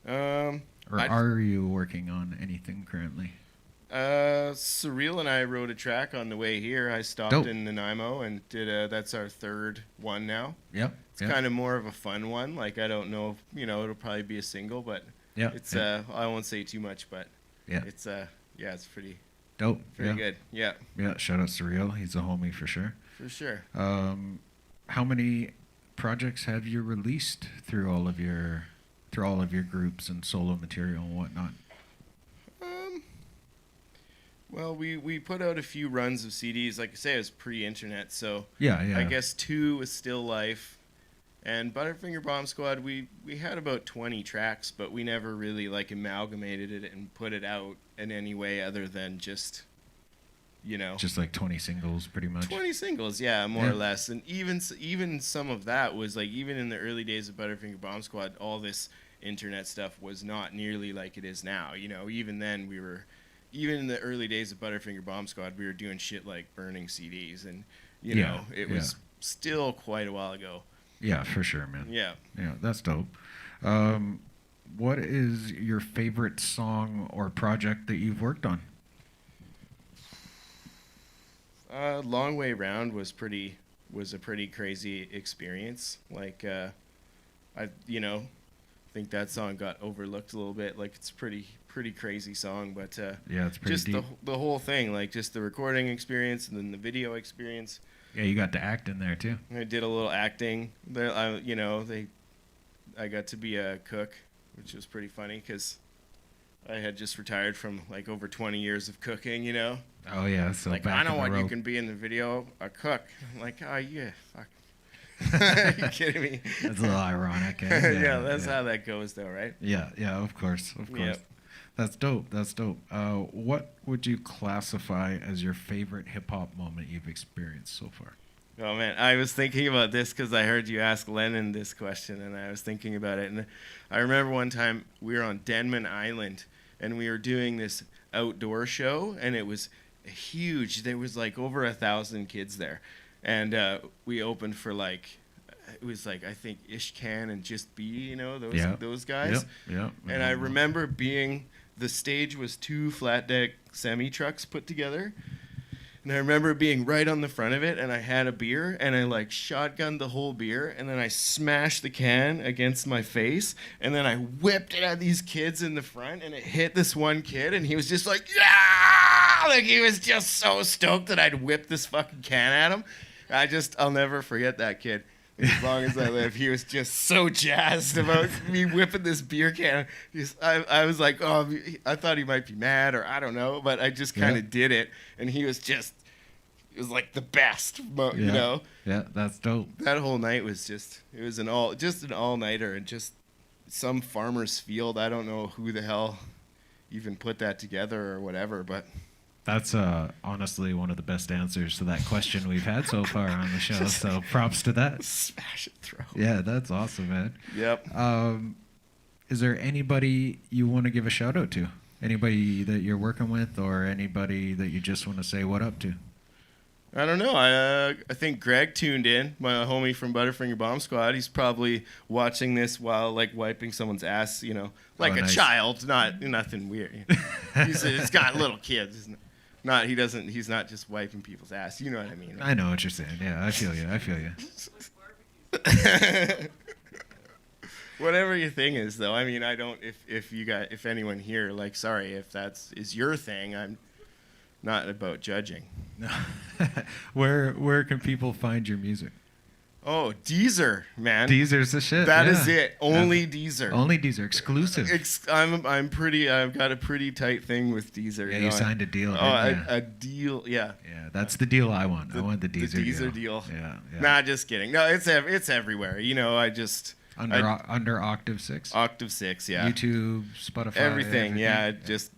Or are you working on anything currently? Surreal and I wrote a track on the way here. I stopped Dope. in Nanaimo and did that's our third one now. Yep. It's kind of more of a fun one. Like, I don't know if, you know, it'll probably be a single, but Yeah. it's yeah. I won't say too much, but Yeah. it's it's pretty Dope. Yeah. good. Yeah, Yeah. Shout out Surreal. He's a homie for sure. for sure. How many projects have you released through all of your groups and solo material and whatnot? Well, we put out a few runs of CDs. Like I say, it was pre-internet, so Yeah. Yeah. I guess 2 was Still Life, and Butterfinger Bomb Squad. We had about 20 tracks, but we never really like amalgamated it and put it out in any way other than just, you know, Just like 20 singles, pretty much. 20 singles, yeah, more Yeah. or less. And even some of that was like, even in the early days of Butterfinger Bomb Squad, all this internet stuff was not nearly like it is now. You know, even then even in the early days of Butterfinger Bomb Squad, we were doing shit like burning CDs, and you Yeah, know, it was still quite a while ago. Yeah, for sure, man. Yeah. Yeah, that's dope. What is your favorite song or project that you've worked on? Long Way Round was a pretty crazy experience. Like, I think that song got overlooked a little bit. Like, it's a pretty crazy song, but Yeah, it's pretty just deep. the whole thing, like just the recording experience and then the video experience. Yeah, you got to act in there too. I did a little acting. There, I got to be a cook, which was pretty funny because I had just retired from like over 20 years of cooking. You know, Oh yeah, so like, back I know in the what you rope. can be in the video, a cook. I'm like, oh yeah, fuck. Are you kidding me? That's a little ironic. Eh? Yeah, that's how that goes, though, right? Yeah, of course. Yep. That's dope. What would you classify as your favorite hip hop moment you've experienced so far? Oh man, I was thinking about this because I heard you ask Lennon this question, and I was thinking about it. And I remember one time we were on Denman Island, and we were doing this outdoor show, and it was huge. There was like over 1,000 kids there, and we opened for like, it was like I think Ishkan and Just B, you know, those guys. Yeah. And I remember the stage was 2 flat deck semi trucks put together. And I remember being right on the front of it, and I had a beer, and I like shotgunned the whole beer, and then I smashed the can against my face, and then I whipped it at these kids in the front, and it hit this one kid, and he was just like, yeah! Like he was just so stoked that I'd whipped this fucking can at him. I'll never forget that kid. As long as I live, he was just so jazzed about me whipping this beer can. I was like, oh, I thought he might be mad, or I don't know, but I just kind of did it, and he was just, it was like the best, you know. Yeah, that's dope. That whole night was it was an all-nighter, and just some farmer's field. I don't know who the hell even put that together or whatever, but. That's honestly one of the best answers to that question we've had so far on the show. So props to that. Smash it throw. Yeah, that's awesome, man. Yep. Is there anybody you want to give a shout out to? Anybody that you're working with, or anybody that you just want to say what up to? I don't know. I think Greg tuned in, my homie from Butterfinger Bomb Squad. He's probably watching this while like wiping someone's ass, you know, like a child, nothing weird. He's got little kids. He's not just wiping people's ass. You know what I mean? Right? I know what you're saying. Yeah, I feel you. Whatever your thing is, though. I mean, I don't. If anyone here, like, sorry, if is your thing, I'm not about judging. No. Where can people find your music? Oh, Deezer, man. Deezer's the shit. That is it. Only Deezer. Only Deezer. Exclusive. I've got a pretty tight thing with Deezer. Yeah, you signed a deal. A deal, yeah. Yeah, that's the deal I want. I want the Deezer deal. Yeah. Nah, just kidding. No, it's everywhere. You know, Under Octave 6? Octave 6, yeah. YouTube, Spotify. Everything. Yeah, it's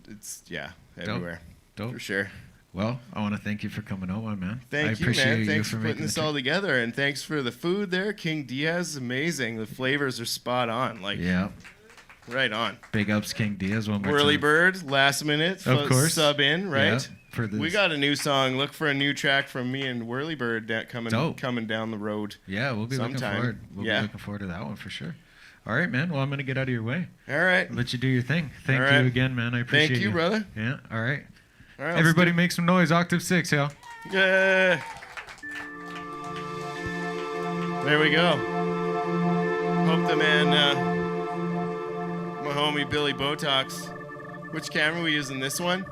everywhere. Dope. For sure. Well, I want to thank you for coming on, my man. Thank you, man. Thanks for putting this all together, and thanks for the food there. King Diaz, amazing. The flavors are spot on. Like, yeah, right on. Big ups, King Diaz. One more Whirly time. Bird, last minute, of course, sub in, right? Yeah, we got a new song. Look for a new track from me and Whirly Bird coming down the road. Yeah, we'll be looking forward. We'll be looking forward to that one for sure. All right, man. Well, I'm gonna get out of your way. All right. I'll let you do your thing. Thank you again, man. I appreciate it. Thank you, brother. Yeah. All right. All right, everybody make some noise. Octave 6, y'all. Yeah. There we go. Hope the man, my homie Billy Botox. Which camera are we using? This one?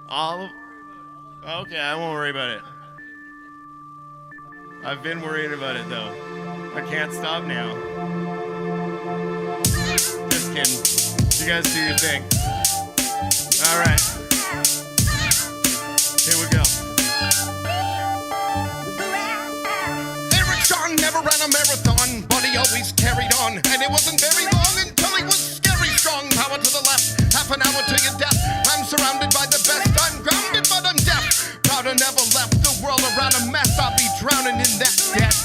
Okay, I won't worry about it. I've been worrying about it though. I can't stop now. Just kidding. You guys do your thing. All right. Here we go. Eric John never ran a marathon, but he always carried on. And it wasn't very long until he was scary strong. Power to the left, half an hour to your death. I'm surrounded by the best. I'm grounded, but I'm deaf. Proud I never left the world around a mess. I'll be drowning in that debt.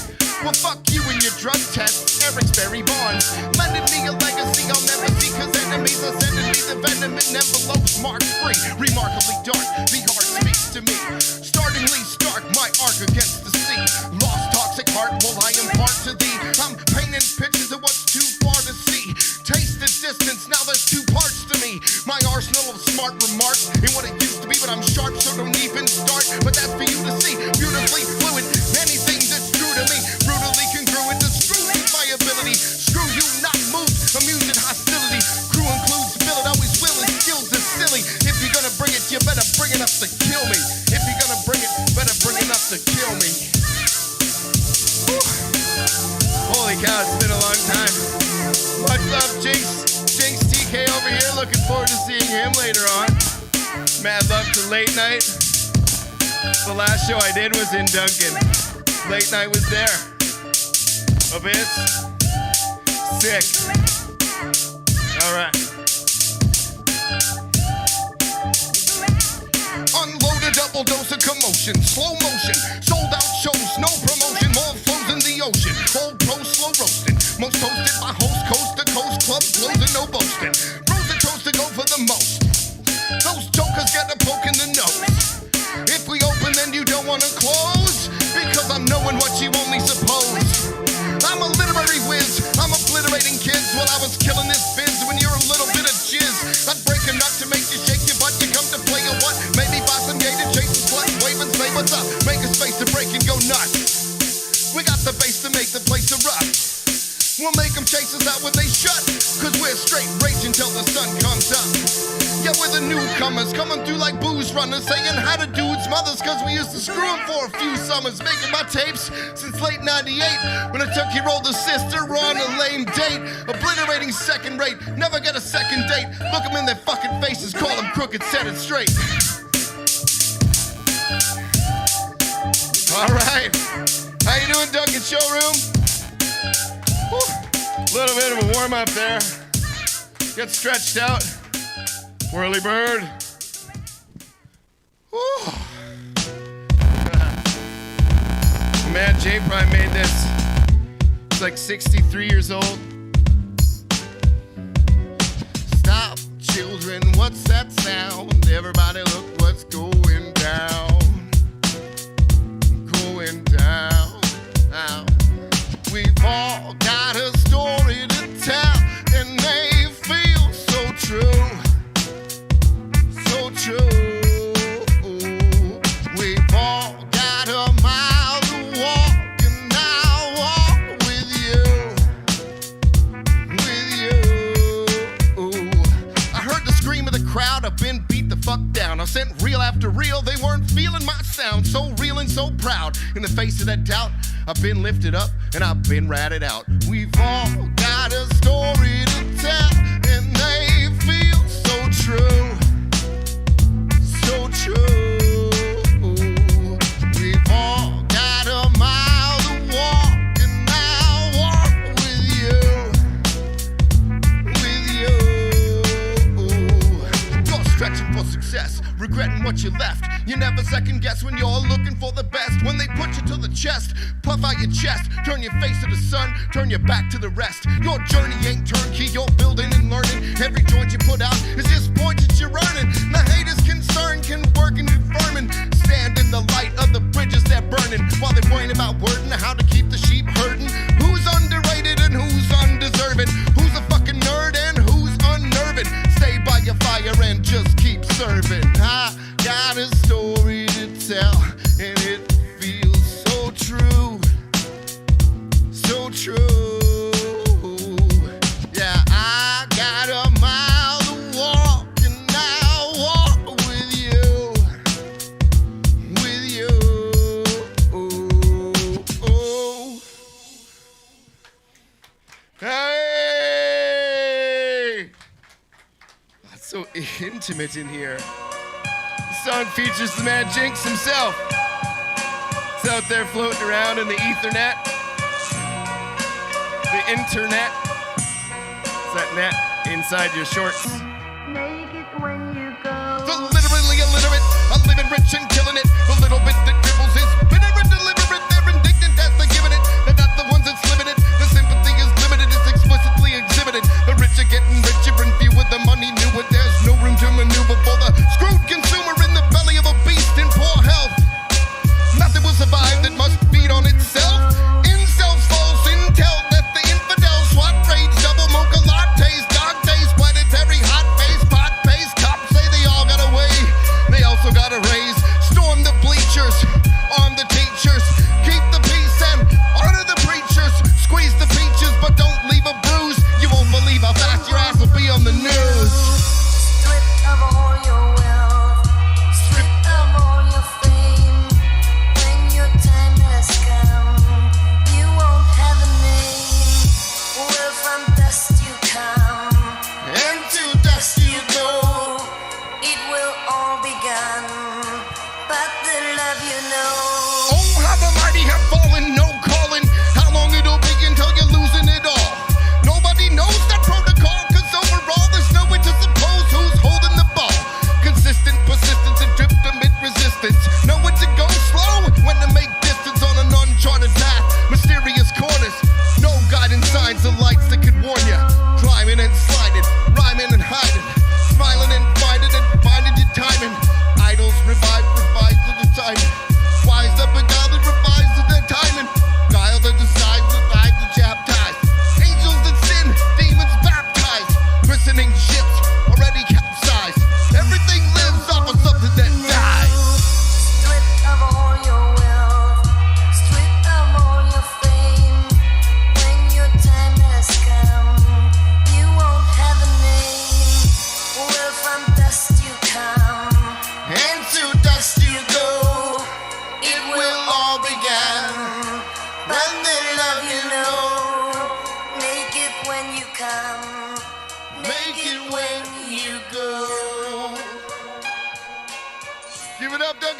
Well, fuck you and your drug test. Eric's Barry Bonds lending me a legacy I'll never see, cause enemies are sending me the venom in envelopes marked free. Remarkably dark, the heart speaks to me. Startlingly stark, my arc against the sea. Lost toxic heart, while I impart to thee. I'm painting pictures of what's too far to see. Taste the distance, now there's two parts to me. My arsenal of smart remarks in what it used to be, but I'm sharp, so don't even start. But that's for you to see, beautifully fluid. Anything that's true to me, brutally congruent to screw my ability. Screw you, not move, immune to hostility. Crew includes billet, always will, and skills is silly. If you're gonna bring it, you better bring it up to kill me. If you're gonna bring it, better bring it up to kill me. Whew. Holy cow, it's been a long time. Much love, Jinx TK over here. Looking forward to seeing him later on. Mad love to Late Night. The last show I did was in Duncan. Late Night was there. Abyss. Sick. All right. Unload a double dose of commotion, slow motion, sold out shows, no promotion, more flows in the ocean. Old pro slow roasting, most toasted by host, coast to coast, club closing, no boasting. Pros and toast to go for the most. Those jokers get a poke in the nose. If we open, then you don't wanna close, because I'm knowing what you only suppose. I'm a literary whiz, I'm obliterating kids while I was killing this biz. When you're a little bit of jizz, I'd break a nut to make you shake your butt. You come to play or what? Maybe buy some gator, chase some sluts, wave and say what's up. Make a space to break and go nuts. We got the bass to make the place erupt. We'll make them chase us out when they shut, cause we're straight raging till the sun comes up. Yeah, we're the newcomers, coming through like booze runners, saying hi to dudes' mothers, cause we used to screw them for a few summers. Making my tapes since late 98, when I took your older sister on a lame date. Obliterating second rate, never get a second date. Look them in their fucking faces, call them crooked, set it straight. All right, how you doing, Duncan Showroom? A little bit of a warm-up there. Get stretched out. Whirly bird. Whew. Man, Jay probably made this. He's like 63 years old. Stop, children, what's that sound? Everybody look what's going down. Going down. Now, we've all got a story to tell, and they feel so true. So true. We've all got a mile to walk, and I'll walk with you. With you. I heard the scream of the crowd, I've been beat the fuck down. I sent reel after reel, they weren't feeling my sound. So real and so proud. In the face of that doubt, I've been lifted up and I've been ratted out. We've all got a story to tell, and they feel so true. So true. We've all got a mile to walk, and I'll walk with you. With you. You're stretching for success, regretting what you left. You never second guess when you're looking for the best. When they put you to the chest, puff out your chest, turn your face to the sun, turn your back to the rest. Your journey ain't turnkey, you're building and learning. Every joint you put out is just points that you're earning. The haters concerned can work and confirming. Stand in the light of the bridges they're burning, while they're worrying about wording how to keep the sheep herding. Who's underrated and who's undeserving? Who's a fucking nerd and who's unnerving? Stay by your fire and just keep serving. I got a story to tell, and it feels so true. So true. Yeah, I got a mile to walk, and I'll walk with you. With you. Hey! That's so intimate in here. The song features the man Jinx himself. It's out there floating around in the ethernet. The internet. It's that net inside your shorts. The literally illiterate, I'm living rich and killing it. The little bit that dribbles is bitter and deliberate. They're indignant as they're giving it. They're not the ones that's limited. The sympathy is limited, it's explicitly exhibited. The rich are getting richer and few with the money new, but there's no room to maneuver for the screwed consumer in the belly of a beast in poor health. Nothing will survive that must feed on itself. Incels, false intel, that the infidels, SWAT raids, double mocha lattes, dog days, planetary hot face, pot paste. Cops say they all got away. They also got a raise. Storm the bleachers, arm the teachers, keep the peace and honor the preachers. Squeeze the peaches, but don't leave a bruise. You won't believe how fast your ass will be on the news. Stripped of all your wealth, stripped of all your fame. When your time has come, you won't have a name. Well, from dust you come, And to dust you go. it will all be gone. But the love you know. Oh, how the mighty have fallen, no calling. How long it'll be until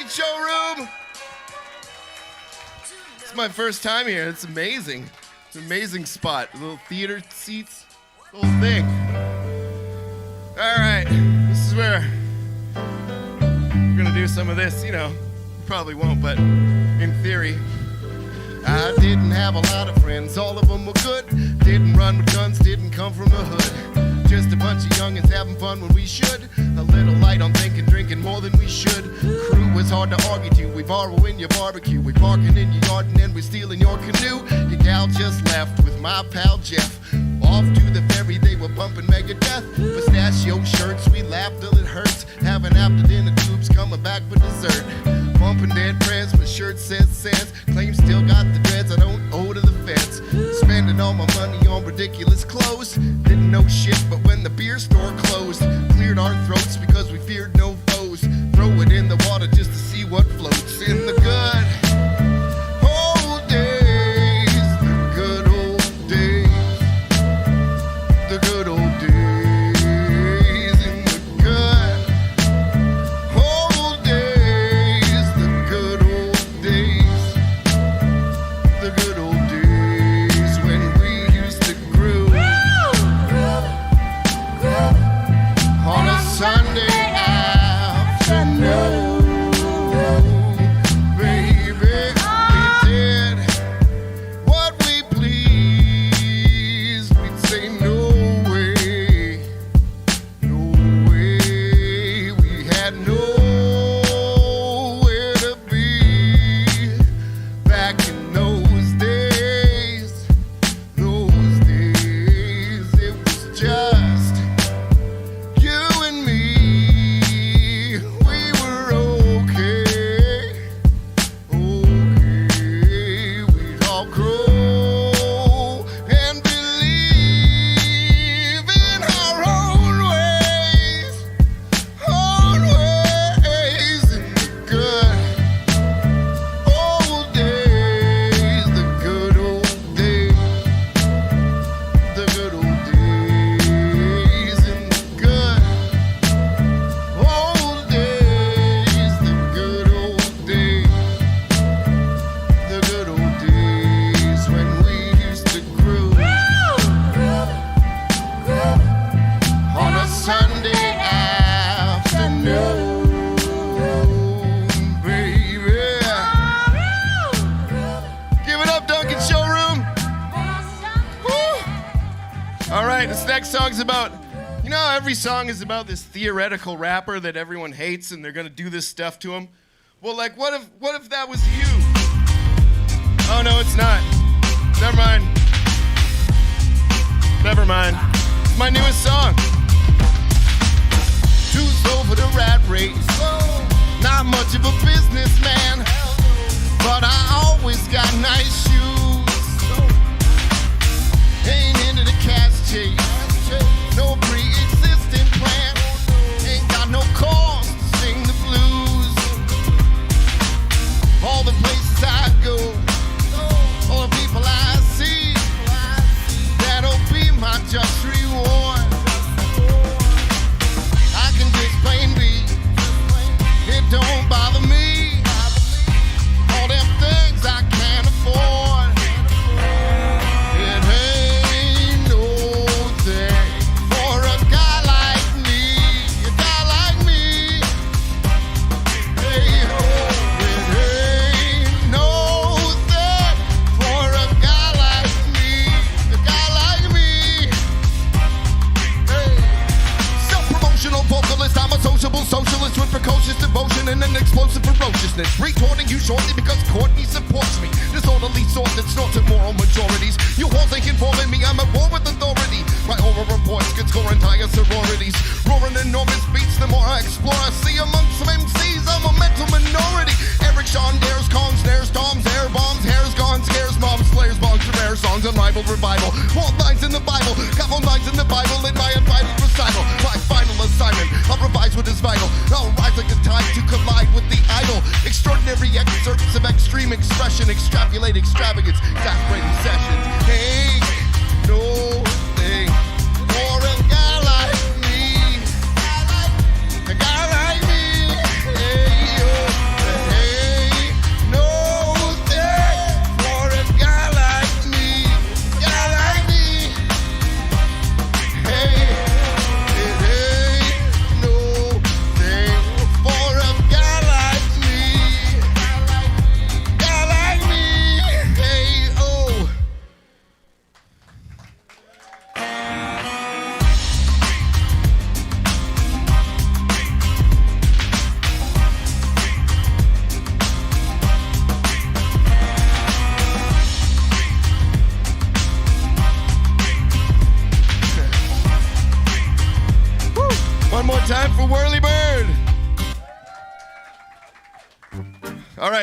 Duncan Showroom. It's my first time here. It's amazing. It's an amazing spot. Little theater seats, the whole thing. All right, this is where we're gonna do some of this. You know, probably won't, but in theory. I didn't have a lot of friends, all of them were good. Didn't run with guns, didn't come from the hood. Just a bunch of youngins having fun when we should. A little light on thinking, drinking more than we should. Crew was hard to argue to. We borrow in your barbecue. We parking in your yard and then we stealing your canoe. Your gal just left with my pal Jeff. Off to the ferry, they were bumping Megadeth. Pistachio shirts, we laughed till it hurts. Having after dinner tubes coming back for dessert. Bumping dead prayers, my shirt says sans. Claim still got the dreads, I don't owe to the feds. Spending all my money on ridiculous clothes. Didn't know shit, but when the beer store closed, cleared our throats because we feared no foes. Throw it in the water just to see what floats. In the good old days, the good old days, the good old days. In the good old days, the good old days, the good old days when we used to groove on a Sunday afternoon. Baby, we did what we pleased. We'd say no way, no way. We had nowhere to be back in those days. Those days, it was just you and me. We were okay, okay. We'd all grow and believe in our own ways, in the good old days, the good old days, the good old days, in the good old days, the good old days, the good old days when we used to groove on a Sunday afternoon, baby. Give it up, Duncan Showroom. Woo. All right, this next song's about, you know, every song is about this theoretical rapper that everyone hates and they're gonna do this stuff to him. Well, like, what if that was you? Oh no, it's not. Never mind. Never mind. It's my newest song. Too slow for the rat race. Not much of a businessman, but I always got nice shoes. Ain't into the cash chase. No pre-existing plan. Ain't got no cause to sing the blues. All the places I go, all the people I see, that'll be my just reward. I can just plain be, it don't bother me. All them things I can't afford. It ain't no thing for a guy like me, a guy like me. Hey, oh, it ain't no thing for a guy like me, a guy like me. Hey, self-promotional vocalist, I'm a sociable socialist with precocious devotion and an explosive ferociousness. Retorting you shortly because Courtney supports me. Disorderly sort that snorts at moral majorities. You halls ain't informing me, I'm at war with authority. My oral reports could score entire sororities. Roaring enormous beats, the more I explore, I see amongst some MCs I'm a mental minority. Eric Sean dares, Kong snares, toms, air bombs, hair's gone, scares, moms, slayers, bongs, rare songs, unrivaled revival. Walt lines in the Bible, couple lines in the Bible in my unbridled recital. My final assignment, I'll revise what is vital. I'll rise like a tide to collide with the idol. Extraordinary excerpts of extreme expression, extrapolate extravagance, exasperating sessions. Hey, no thing for a guy like me, a guy like me. Hey, oh,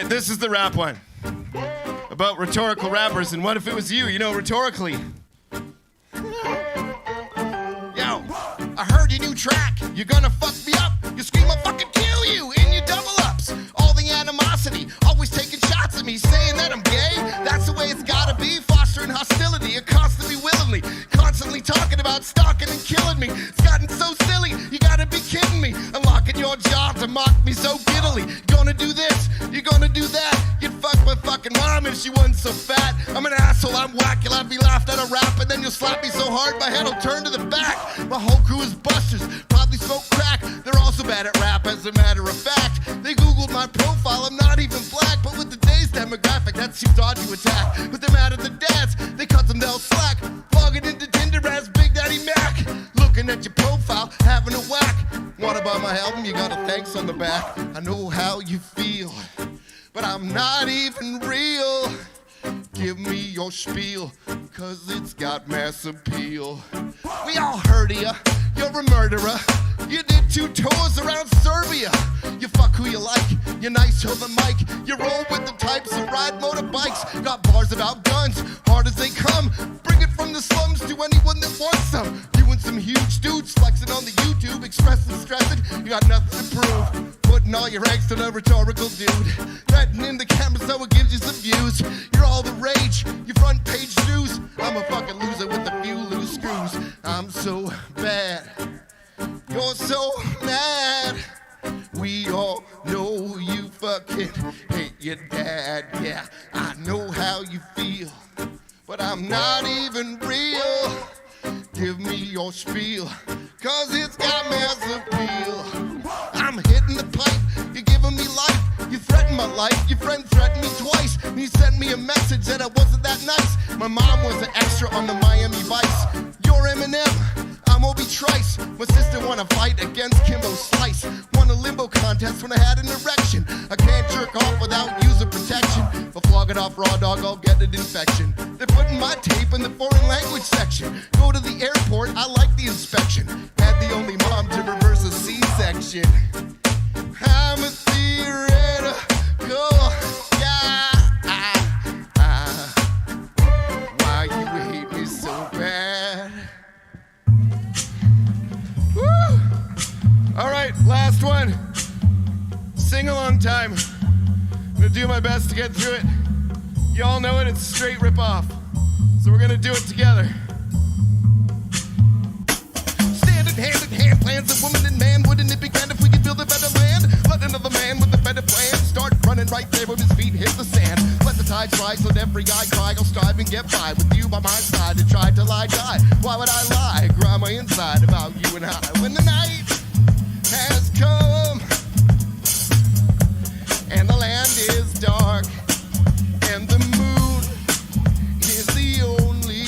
right, this is the rap one. About rhetorical rappers, and what if it was you, rhetorically? Yo, I heard your new track. You're gonna fuck me up. You scream, I'll fucking kill you in your double ups. All the animosity, always taking shots at me, saying that I'm gay. That's the way it's gotta be. Fostering hostility, you're constantly willingly, constantly talking about stalking and killing me. It's gotten so silly, you gotta be kidding me. Unlocking your jaw to mock me so giddily. Gonna do this, you're gonna do that. You'd fuck my fucking mom if she wasn't so fat. I'm an asshole, I'm whack, you'll have me laughed at a rap, and then you'll slap me so hard my head'll turn to the back. My whole crew is busters, probably smoke crack. They're also bad at rap, as a matter of fact. They googled my profile, I'm not even black, but with today's demographic, that seems odd to attack. But they're mad at the dads, they cut them, they'll slack. Logging into Tinder as Big Daddy Mac. Looking at your profile, having a whack. Wanna buy my album, you got a thanks on the back. I know how you feel, but I'm not even real. Give me your spiel, cause it's got mass appeal. We all heard of ya, you're a murderer. You did 2 tours around Serbia. You fuck who you like, you're nice to the mic. You roll with the types who ride motorbikes. Got bars about guns, hard as they come. Bring it from the slums to anyone that wants some. You and some huge dudes flexing on the YouTube, expressing, stressing, you got nothing to prove. Putting all your eggs to the rhetorical dude. Threatening the camera so it gives you some views. You're all the rage, you front page news. I'm a fucking loser with a few loose screws. I'm so bad, you're so mad. We all know you fucking hate your dad. Yeah, I know how you feel, but I'm not even real. Give me your spiel, cause it's got mass appeal. I'm hitting the pipe, you're giving me life. You threatened my life, your friend threatened me twice. And he sent me a message that I wasn't that nice. My mom was an extra on the Miami Vice. You're Eminem, I'm Obi Trice. My sister wanna fight against Kimbo Slice. Won a limbo contest when I had an erection. I can't jerk off without user protection. If I flog it off raw dog, I'll get an infection. They're putting my tape in the foreign language section. Go to the airport, I like the inspection. Had the only mom to reverse a C-section. I'm a theoretical guy. Why you hate me so bad? Woo! All right, last one. Sing along time. I'm gonna do my best to get through it. Y'all know it, it's a straight rip-off. So we're gonna do it together. Stand hand in hand, plans of woman and man. Wouldn't it be grand if we could build a better land? Let another man with a better plan start running right there with his feet hit the sand. Let the tides rise, let every guy cry. I'll strive and get by with you by my side to try till I die. Why would I lie? Cry my inside about you and I. When the night has come and the land is dark and the moon is the only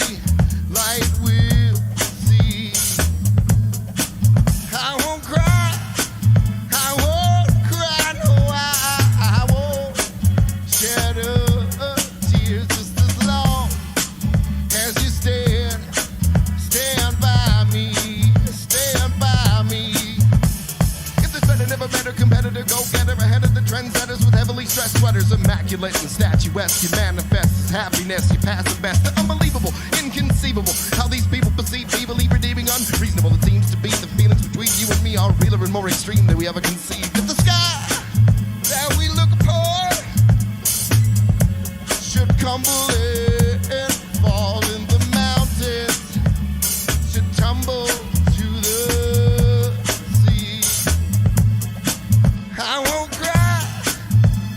light we'll see, I won't cry, I won't cry, no, I won't shed a tear just as long as you stand by me, stand by me. If there's better, never better competitor, go getter ahead of the trendsetters with heavily stressed sweaters, immaculate and statuesque. You manifest as happiness, you pass the best. The unbelievable, inconceivable, how these people perceive me, believe redeeming, unreasonable. It seems to be the feelings between you and me are realer and more extreme than we ever conceived. If the sky that we look upon should crumble and fall in the mountains, should tumble to the sea, I won't cry,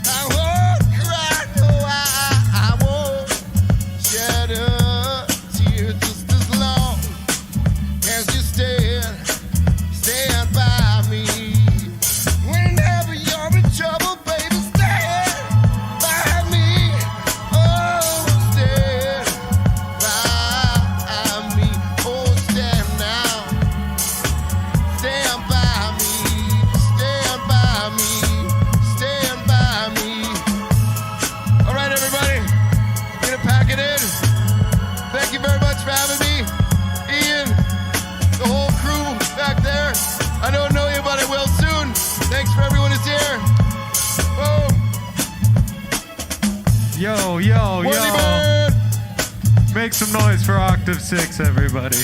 I won't cry, no, I won't shed a tear just as long as you stand by me. Whenever you're in trouble, baby, stand by me. Oh, stand Yo, yo, Wally yo. man. Make some noise for Octave 6, everybody.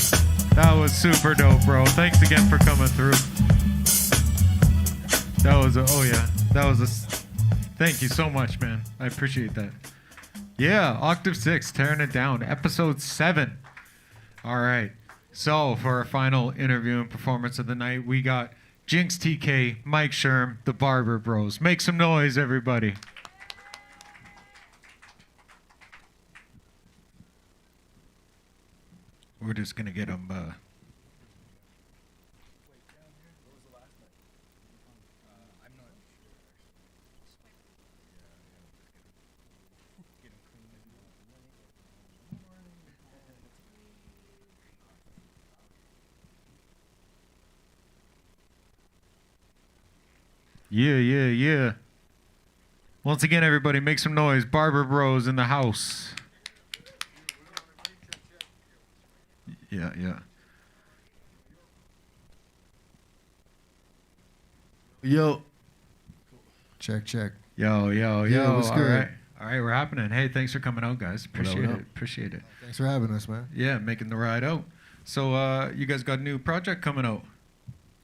That was super dope, bro. Thanks again for coming through. That was thank you so much, man. I appreciate that. Yeah, Octave 6, tearing it down. Episode 7. All right. So, for our final interview and performance of the night, we got Jinx TK, Mike Sherm, the Barber Bros. Make some noise, everybody. We're just going to get them... Yeah. Once again, everybody, make some noise. Barber Bros in the house. Yeah. Yo. Check. Yo. what's All good? right, we're happening. Hey, thanks for coming out, guys. Appreciate up? it. Thanks for having us, man. Yeah, making the ride out. So, you guys got a new project coming out?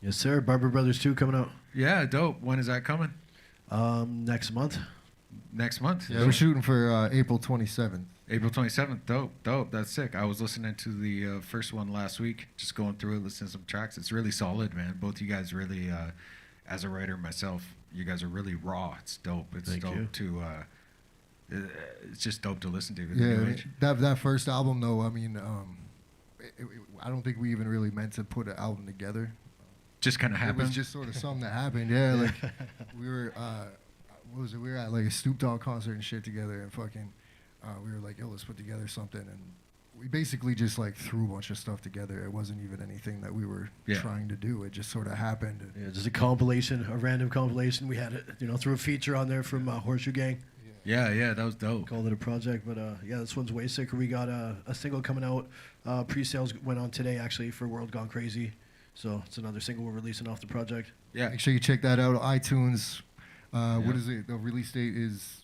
Yes, sir. Barber Brothers 2 coming out Yeah, dope. When is that coming? next month. Next month? Yeah, we're shooting for April 27th. April 27th. Dope. That's sick. I was listening to the first one last week, just going through it, listening to some tracks. It's really solid, man. Both you guys really, as a writer myself, you guys are really raw. It's dope. It's Thank dope you. to, it's just dope to listen to. Yeah, that first album, though, I mean, I don't think we even really meant to put an album together. Just kind of It was happened. just sort of something that happened. Yeah, like we were, what was it? We were at like a Snoop Dogg concert and shit together, and fucking, we were like, yo, let's put together something, and we basically just like threw a bunch of stuff together. It wasn't even anything that we were trying to do. It just sort of happened. And Yeah, just a compilation, a random compilation. We had it, threw a feature on there from Horseshoe Gang. Yeah, that was dope. Called it a project, but yeah, this one's way sicker. We got a single coming out. Pre-sales went on today, actually, for World Gone Crazy. So it's another single we're releasing off the project. Yeah. make sure you check that out on iTunes. What is it? The release date is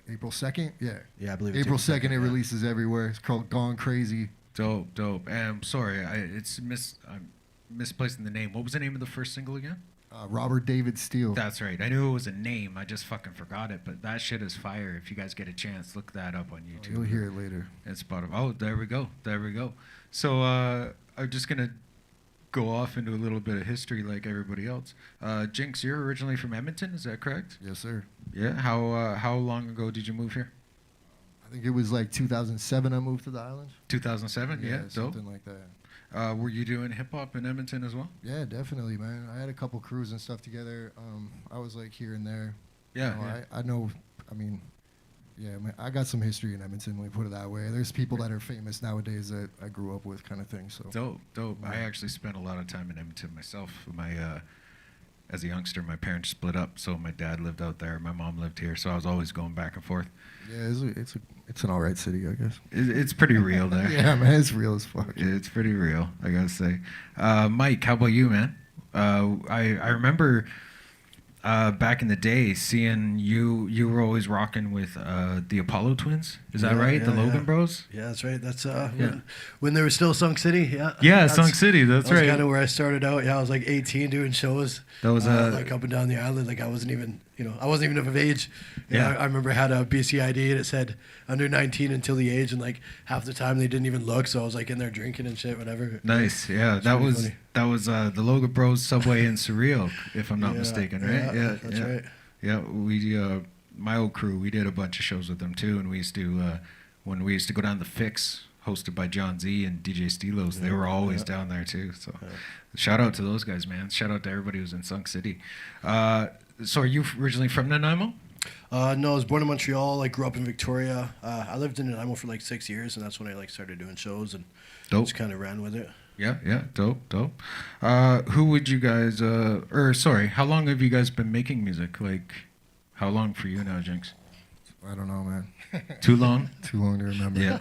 April 2nd. Yeah, I believe it's April 2nd. It yeah. releases everywhere. It's called Gone Crazy. Dope. And I'm sorry, I'm misplacing the name. What was the name of the first single again? Robert David Steele. That's right. I knew it was a name. I just fucking forgot it. But that shit is fire. If you guys get a chance, look that up on YouTube. You'll hear it later. It's Spotify. Oh, there we go. So I'm just gonna go off into a little bit of history like everybody else. Jinx, you're originally from Edmonton, is that correct? Yes, sir. Yeah. How long ago did you move here? I think it was like 2007 I moved to the island. 2007. Yeah. Dope. Something like that. Were you doing hip hop in Edmonton as well? Yeah, definitely, man. I had a couple crews and stuff together. I was like here and there. Yeah. I know. I mean, yeah, man, I got some history in Edmonton. Let me put it that way. There's people that are famous nowadays that I grew up with, kind of thing. So. Dope. I actually spent a lot of time in Edmonton myself. As a youngster, my parents split up, so my dad lived out there, my mom lived here, so I was always going back and forth. Yeah, it's an all right city, I guess. It's pretty real there. Yeah, man, it's real as fuck. It's pretty real, I gotta say. Mike, how about you, man? I remember back in the day seeing you were always rocking with the Apollo twins. Is that right? The Logan Bros? Yeah, that's right. That's when they were still Sunk City. Yeah. Yeah, Sunk City. That's right. That's kind of where I started out. Yeah, I was like 18 doing shows. That was like up and down the island. Like I wasn't even of age. Yeah. I remember I had a BC ID and it said under 19 until the age, and like half the time they didn't even look. So I was like in there drinking and shit, whatever. Nice. Yeah, It's really funny. that was the Logan Bros Subway in Surreal, if I'm not mistaken, right? Yeah, that's right. Yeah, we my old crew, we did a bunch of shows with them too, and we used to when we used to go down the Fix, hosted by John Z and DJ Steelos, they were always down there too. So, shout out to those guys, man. Shout out to everybody who's in Sunk City. So, are you originally from Nanaimo? No, I was born in Montreal. I grew up in Victoria. I lived in Nanaimo for like 6 years, and that's when I like started doing shows and just kind of ran with it. Yeah, dope. Who would you guys? How long have you guys been making music? Like, how long for you now, Jinx? I don't know, man. Too long? Too long to remember. Yeah.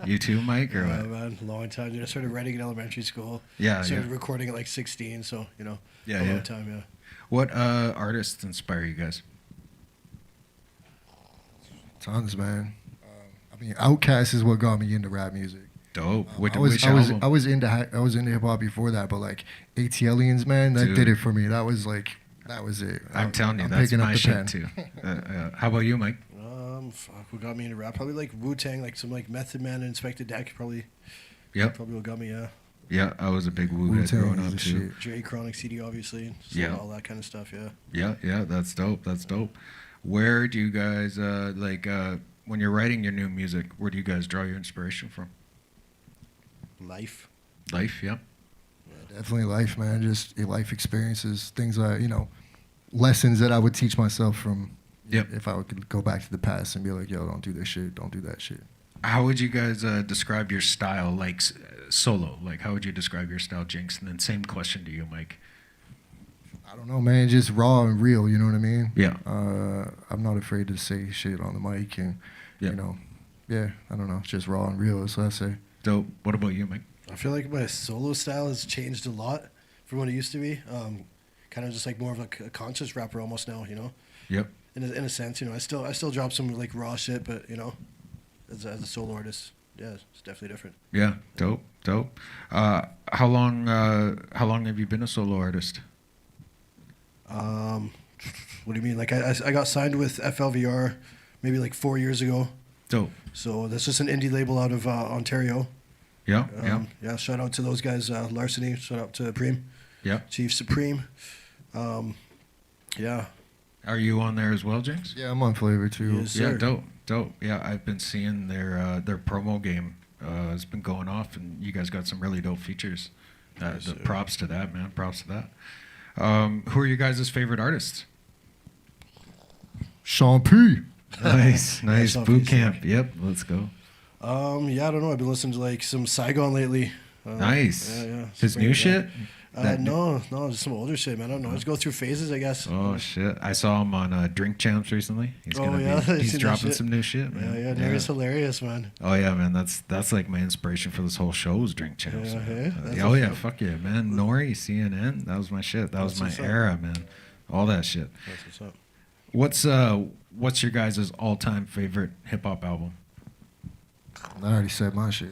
You too, Mike, or what? Man, long time. I started writing in elementary school. Yeah, Started recording at like 16, so a long time. Yeah. What artists inspire you guys? Tons, man. I mean, Outkast is what got me into rap music. Dope. Which I was album? I was into hip hop before that, but like ATLians, man, that Dude. did it for me. That was it. I'm telling you, I'm that's picking up my the shit pen. too. How about you, Mike? Fuck, what got me into rap? Probably like Wu-Tang, like some like Method Man and Inspector Deck. Probably what got me. Yeah. Yeah, I was a big Wu head Wu-Tang growing is up the too. shit. Dre Chronic CD, obviously. So Yeah. all that kind of stuff. Yeah. Yeah, that's dope. That's dope. Where do you guys when you're writing your new music? Where do you guys draw your inspiration from? Life. Life, yeah. Definitely life, man. Just life experiences, things lessons that I would teach myself from. Yep. If I could go back to the past and be like, yo, don't do this shit, don't do that shit. How would you guys describe your style, like solo? Like, how would you describe your style, Jinx? And then same question to you, Mike. I don't know, man. Just raw and real. You know what I mean? Yeah. I'm not afraid to say shit on the mic, and Yeah. I don't know. It's just raw and real. That's what I say. Dope. What about you, Mike? I feel like my solo style has changed a lot from what it used to be. Kind of just like more of like a conscious rapper almost now. Yep. In a sense, I still drop some like raw shit, but as a solo artist, yeah, it's definitely different. Yeah. Dope. How long have you been a solo artist? What do you mean? Like I got signed with FLVR maybe like 4 years ago. Dope. So that's just an indie label out of Ontario. Yeah. Yeah. Shout out to those guys, Larceny. Shout out to Preem. Yeah. Chief Supreme. Yeah. Are you on there as well, Jinx? Yeah, I'm on Flavor too. Yes, Yeah, sir. dope. Yeah, I've been seeing their promo game has been going off, and you guys got some really dope features. Yes, sir. Props to that, man. Props to that. Who are you guys' favorite artists? Sean P. Nice. Sean Boot P, camp. Yep, let's go. Yeah, I don't know. I've been listening to like some Saigon lately. Nice. Yeah. His new shit? No, just some older shit, man. I don't know. I just go through phases, I guess. Oh shit! I saw him on Drink Champs recently. He's Oh, yeah? he's Seen that dropping shit? some new shit, man. Yeah. Neri's hilarious, man. Oh yeah, man. That's like my inspiration for this whole show is Drink Champs. Yeah, man. hey, that's Oh yeah, what's up. fuck yeah, man. Nori, CNN, that was my shit. That was That's my what's up. era, man. All that shit. That's what's up. What's your guys' all-time favorite hip hop album? I already said my shit.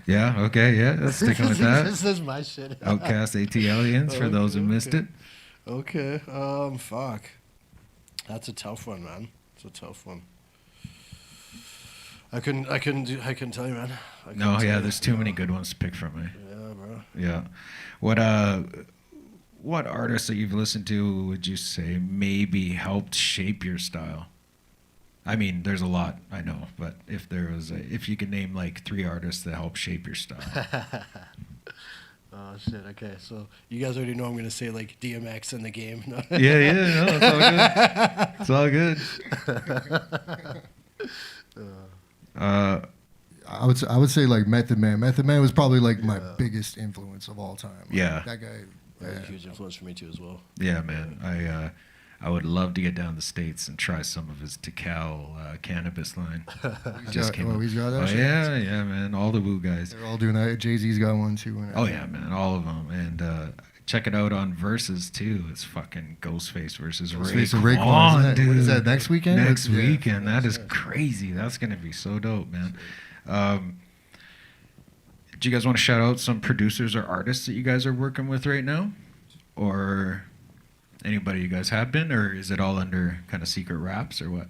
Yeah. Okay. Yeah. Sticking with that. This is my shit. Outcast ATLians for those who missed it. Okay. Fuck. That's a tough one, man. It's a tough one. I couldn't tell you, man. I No, couldn't yeah. tell you. There's too many good ones to pick from, eh? Yeah, bro. Yeah. What artists that you've listened to would you say maybe helped shape your style? I mean, there's a lot, I know, but if you could name like 3 artists that helped shape your style. Oh shit. Okay, so you guys already know I'm gonna say like DMX in the game. No? Yeah, no, it's all good. It's all good. I would say like Method Man. Method Man was probably like my biggest influence of all time. Like, Yeah. that guy. That's Yeah. a huge influence for me too, as well. Yeah, man. I would love to get down to the States and try some of his Tikal cannabis line. Just came out. He's got that Oh shit? yeah, man. All the Wu guys. They're all doing that. Jay-Z's got one too. And Oh yeah, man. All of them. And check it out on Versus too. It's fucking Ghostface versus Ghostface and Raekwon, Raekwon, isn't it? dude. What is that, next weekend? Next Yeah. weekend. That is crazy. That's gonna be so dope, man. Do you guys want to shout out some producers or artists that you guys are working with right now, or anybody you guys have been, or is it all under kind of secret wraps or what?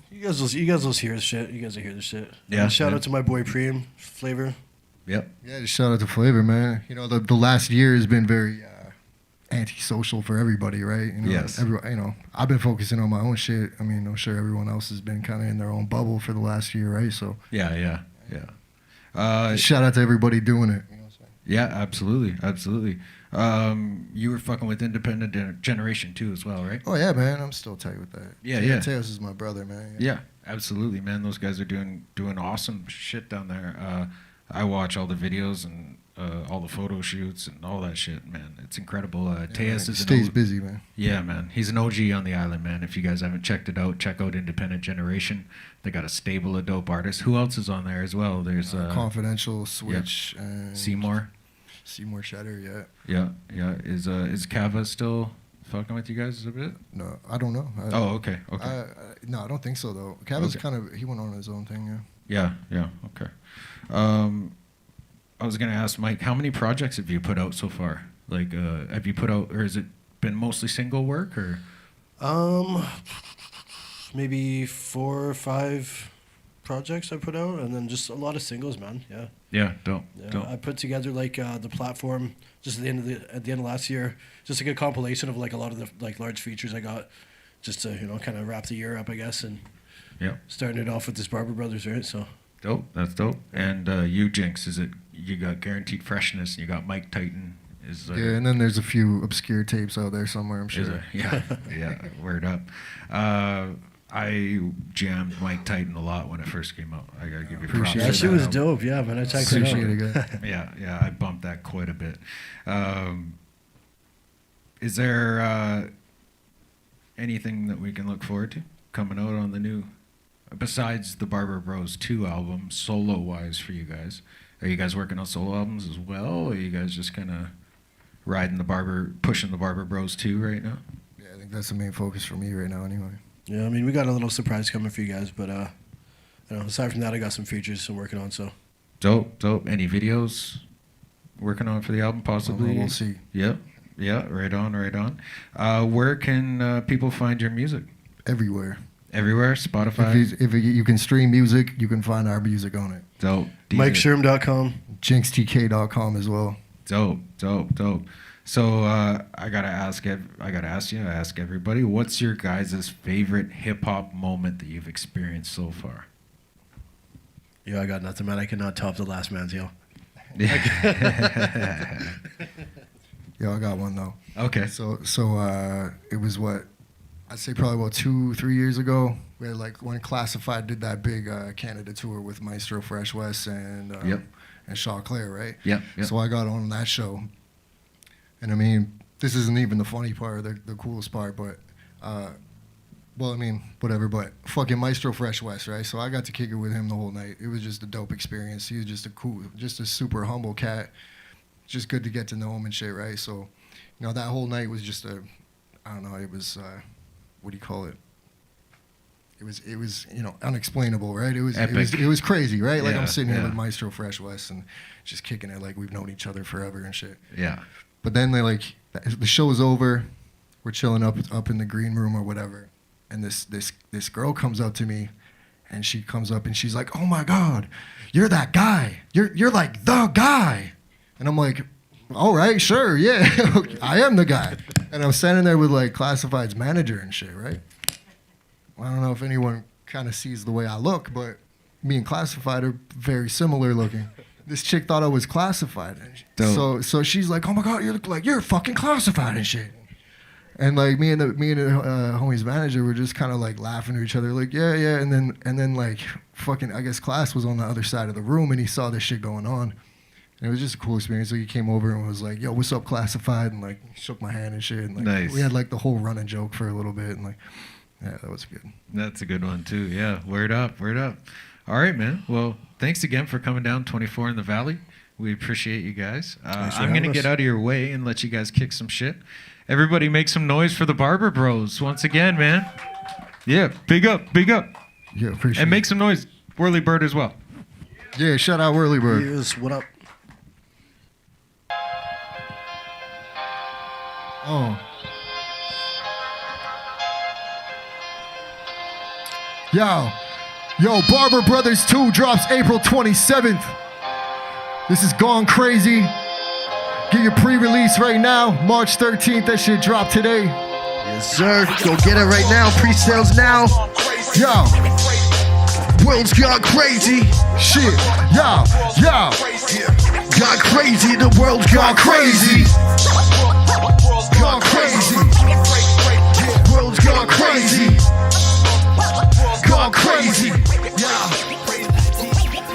You guys will hear the shit. You guys will hear the shit. Yeah, Shout yeah. out to my boy Preem Flavor. Yep. Yeah, just shout out to Flavor, man. You know, the last year has been very antisocial for everybody, right? You know, Yes. I've been focusing on my own shit. I mean, I'm sure everyone else has been kind of in their own bubble for the last year, right? So Yeah. shout out to everybody doing it. You know what I'm saying? Yeah, absolutely. You were fucking with Independent Generation too as well, right? Oh yeah, man. I'm still tight with that. Yeah. Teos is my brother, man. Yeah, absolutely, man. Those guys are doing awesome shit down there. I watch all the videos and all the photo shoots and all that shit, man. It's incredible. Teos is Stays busy, man. Yeah, man. He's an OG on the island, man. If you guys haven't checked it out, check out Independent Generation. They got a stable of dope artists. Who else is on there as well? There's Confidential, Switch, and Seymour. Seymour Cheddar, yeah. Yeah. Is Kava still fucking with you guys a bit? No, I don't know. Oh, okay. No, I don't think so though. Kevin's kind of he went on his own thing. Yeah. Okay. I was gonna ask Mike, how many projects have you put out so far? Like, have you put out, or has it been mostly single work, or? Maybe 4 or 5 projects I put out, and then just a lot of singles, man. Yeah. Yeah, don't. I put together like the platform just at the end of last year, just like a compilation of like a lot of the like large features I got, just to kind of wrap the year up, I guess, and starting it off with this Barber Brothers, right? So. Dope. That's dope. And you, Jinx, is it? You got Guaranteed Freshness. You got Mike Titan. And then there's a few obscure tapes out there somewhere, I'm sure. Yeah. Word up. I jammed Mike Titan a lot when it first came out. I gotta give you props. That shit was dope. Yeah, man. I checked it out. Yeah. I bumped that quite a bit. Is there anything that we can look forward to coming out on the new, besides the Barber Bros 2 album, solo-wise for you guys? Are you guys working on solo albums as well, or are you guys just kind of pushing the Barber Bros 2 right now? Yeah, I think that's the main focus for me right now anyway. Yeah, I mean, we got a little surprise coming for you guys, but aside from that, I got some features I'm working on, so. Dope. Any videos working on for the album, possibly? We'll see. Yeah, right on. Where can people find your music? Everywhere. Spotify? If you can stream music, you can find our music on it. Dope. MikeSherm.com. JinxTK.com as well. Dope. So I gotta ask everybody, what's your guys' favorite hip hop moment that you've experienced so far? Yo, I got nothing, man. I cannot top the Last Man's Yell. Yo, I got one though. Okay. So it was I'd say probably about 2-3 years ago. We had like when Classified did that big Canada tour with Maestro Fresh West and Shaw Claire, right? Yep. So I got on that show. And I mean, this isn't even the funny part, the coolest part, but, whatever, but fucking Maestro Fresh West, right? So I got to kick it with him the whole night. It was just a dope experience. He was just a super humble cat. Just good to get to know him and shit, right? So, that whole night was just it was, what do you call it? It was unexplainable, right? It was crazy, right? Like I'm sitting here with Maestro Fresh West and just kicking it like we've known each other forever and shit. Yeah. But then the show's over, we're chilling up in the green room or whatever, and this girl comes up to me, and she comes up and she's like, "Oh my God, you're that guy. You're like the guy." And I'm like, "All right, sure, yeah, I am the guy." And I'm standing there with like Classified's manager and shit, right? I don't know if anyone kind of sees the way I look, but me and Classified are very similar looking. This chick thought I was Classified. So she's like, "Oh my God, you look like you're fucking Classified and shit." And like me and the homie's manager were just kind of like laughing at each other, like, yeah. And then like fucking, I guess Class was on the other side of the room and he saw this shit going on. And it was just a cool experience. So he came over and was like, "Yo, what's up, Classified?" And like shook my hand and shit. And like nice. We had like the whole running joke for a little bit and like, yeah, that was good. That's a good one too. Yeah, word up. All right, man. Well, thanks again for coming down 24 in the Valley. We appreciate you guys. I'm going to get out of your way and let you guys kick some shit. Everybody make some noise for the Barber Bros once again, man. Yeah, big up. Yeah, appreciate it. And make some noise, Whirly Bird as well. Yeah, shout out Whirly Bird. Yes, what up? Oh. Yo, Barber Brothers 2 drops April 27th. This is Gone Crazy. Get your pre-release right now. March 13th, that shit dropped today. Yes, sir. Go get it right now. Pre-sales now. Yo. World's gone crazy. Shit. Yo. Gone crazy. The world's gone crazy. Gone crazy. World's gone crazy. Gone crazy.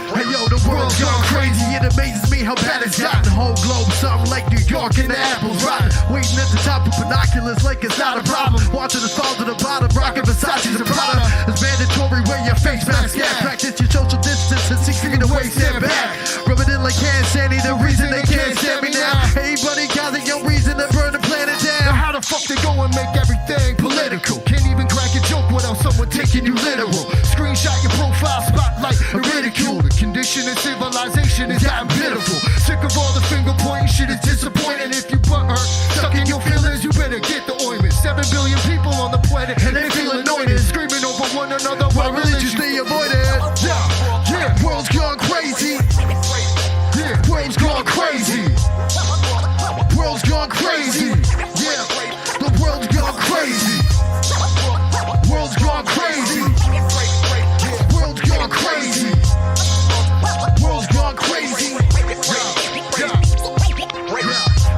Hey yo, the world's gone crazy. It amazes me how bad it's gotten. The whole globe, something like New York and the apples rotten. Waiting at the top of binoculars like it's not a problem. Watching us fall to the bottom, rocking Versace's and Prada. It's mandatory, wear your face mask at. Practice your social distance and 6 feet away, stand back. Rub it in like hand sandy, the reason they can't stand me now. Everybody got their own reason to burn the planet down. Now how the fuck they go and make everything political? Can't even crack a joke, what else someone taking you literal. Screenshot your profile, spotlight, and ridicule. The condition of civilization is gotten pitiful. Sick of all the finger pointing, shit is disappointing. If you butt hurt, stuck in your feelings, you better get the ointment. 7 billion people on the planet, and they feel anointed, screaming over one another while religiously avoided. Yeah, world's gone crazy. Yeah, world's gone crazy. World's gone crazy. Yeah, the world's gone crazy. World's gone crazy. World's gone crazy. World's gone crazy.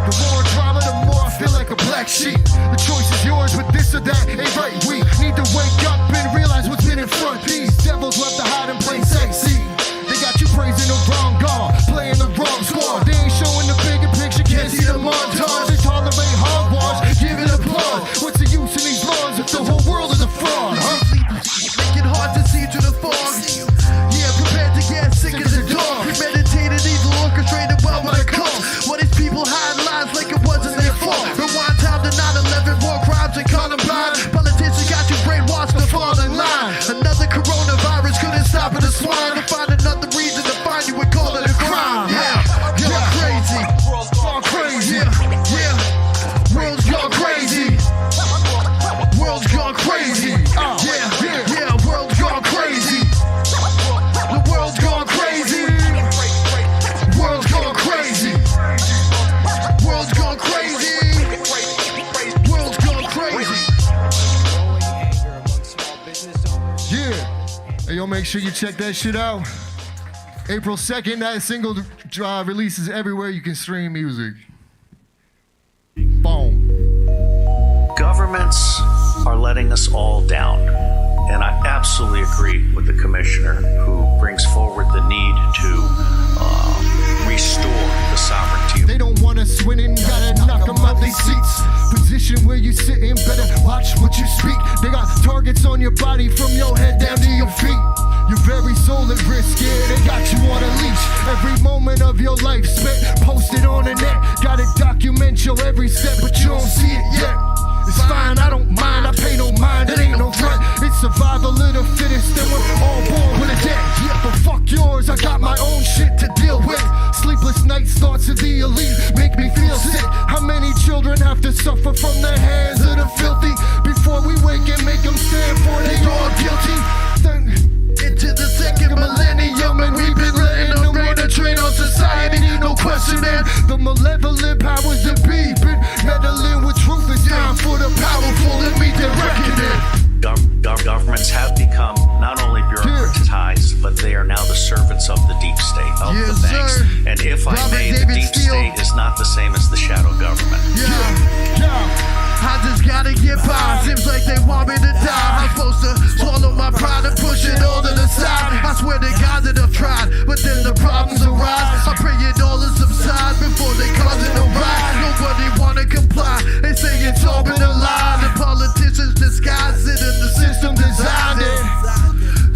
The more drama, the more I feel like a black sheep. The choice is yours, but this or that ain't right. We need to wake up and realize what's been in front. These devils love to hide in plain sight. See, they got you praising the wrong God, playing the wrong squad. They ain't showing the bigger picture, can't see the montage. They tolerate hogwash, give it applause. What's the use in these laws if the whole world is a fraud? Make it hard to see through the fog. Yeah, prepared to get sick as a dog. Premeditated evil orchestrated by my cause. What these people hide lies like it wasn't their fault. Rewind time to 9/11, war crimes and Columbine. Politicians got you brainwashed to fall in line. Another coronavirus couldn't stop it, a swine. To find another reason to find you and call it a crime. Yeah, you're crazy. World's gone crazy. Yeah, world's gone crazy. World's gone crazy. Yeah, world's gone crazy. The world's gone crazy. World's gone crazy. World's gone crazy. World's gone crazy. Yeah. Hey, yo, make sure you check that shit out. April 2nd, that single releases everywhere you can stream music. Boom. Governments are letting us all down. And I absolutely agree with the commissioner who brings forward the need to restore the sovereignty. They don't want us winning, gotta knock them out their seats. Position where you sitting, better watch what you speak. They got targets on your body from your head down to your feet. Your very soul at risk, yeah, they got you on a leash. Every moment of your life spent posted on the net. Gotta document your every step, but you don't see it yet. It's fine, I don't mind, I pay no mind, it ain't no threat. It's survival of the fittest, and we're all born with a debt. Yeah, but fuck yours, I got my own shit to deal with. Sleepless nights, thoughts of the elite make me feel sick. How many children have to suffer from the hands of the filthy before we wake and make them stand for they all guilty? Into the second millennium, and we've been letting them rain a train on society, no question, man. The malevolent powers that be been meddling with truth. It's time for the powerful to meet their reckoning. Governments have become not only bureaucratized, but they are now the servants of the deep state, of the banks. Sir. And if I may, the deep state is not the same as the shadow government. I just gotta get by. Seems like they want me to die. I'm supposed to swallow my pride and push it all to the side. I swear to God that I've tried, but then the problems arise. I pray it all to subside before they cause it a riot. Nobody wanna comply. They say it's all been a lie. The politicians disguise it and the system designed it.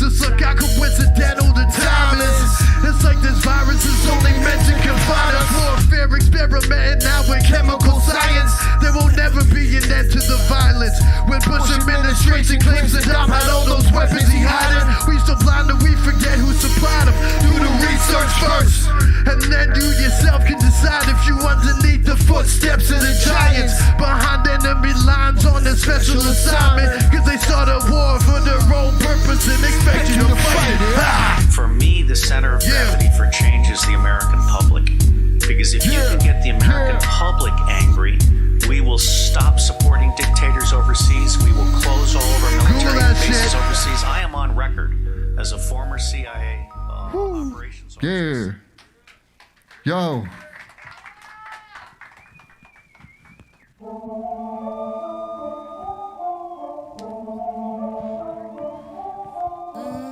Just look how coincidental the time is. It's like this virus is only meant to confine us. Warfare experimenting now with chemical science. There will never be an end to the violence. When Bush administration claims Saddam had all those weapons he hiding, we so blind that we forget who supplied them. Do the research first, and then you yourself can decide if you underneath the footsteps of the giants, behind enemy lines on a special assignment. Cause they start a war for their own purpose and expect you to fight it. For me, the center of gravity for change is the American public. Because if you can get the American public angry, we will stop supporting dictators overseas. We will close all of our military bases overseas. I am on record as a former CIA operations officer. Yo.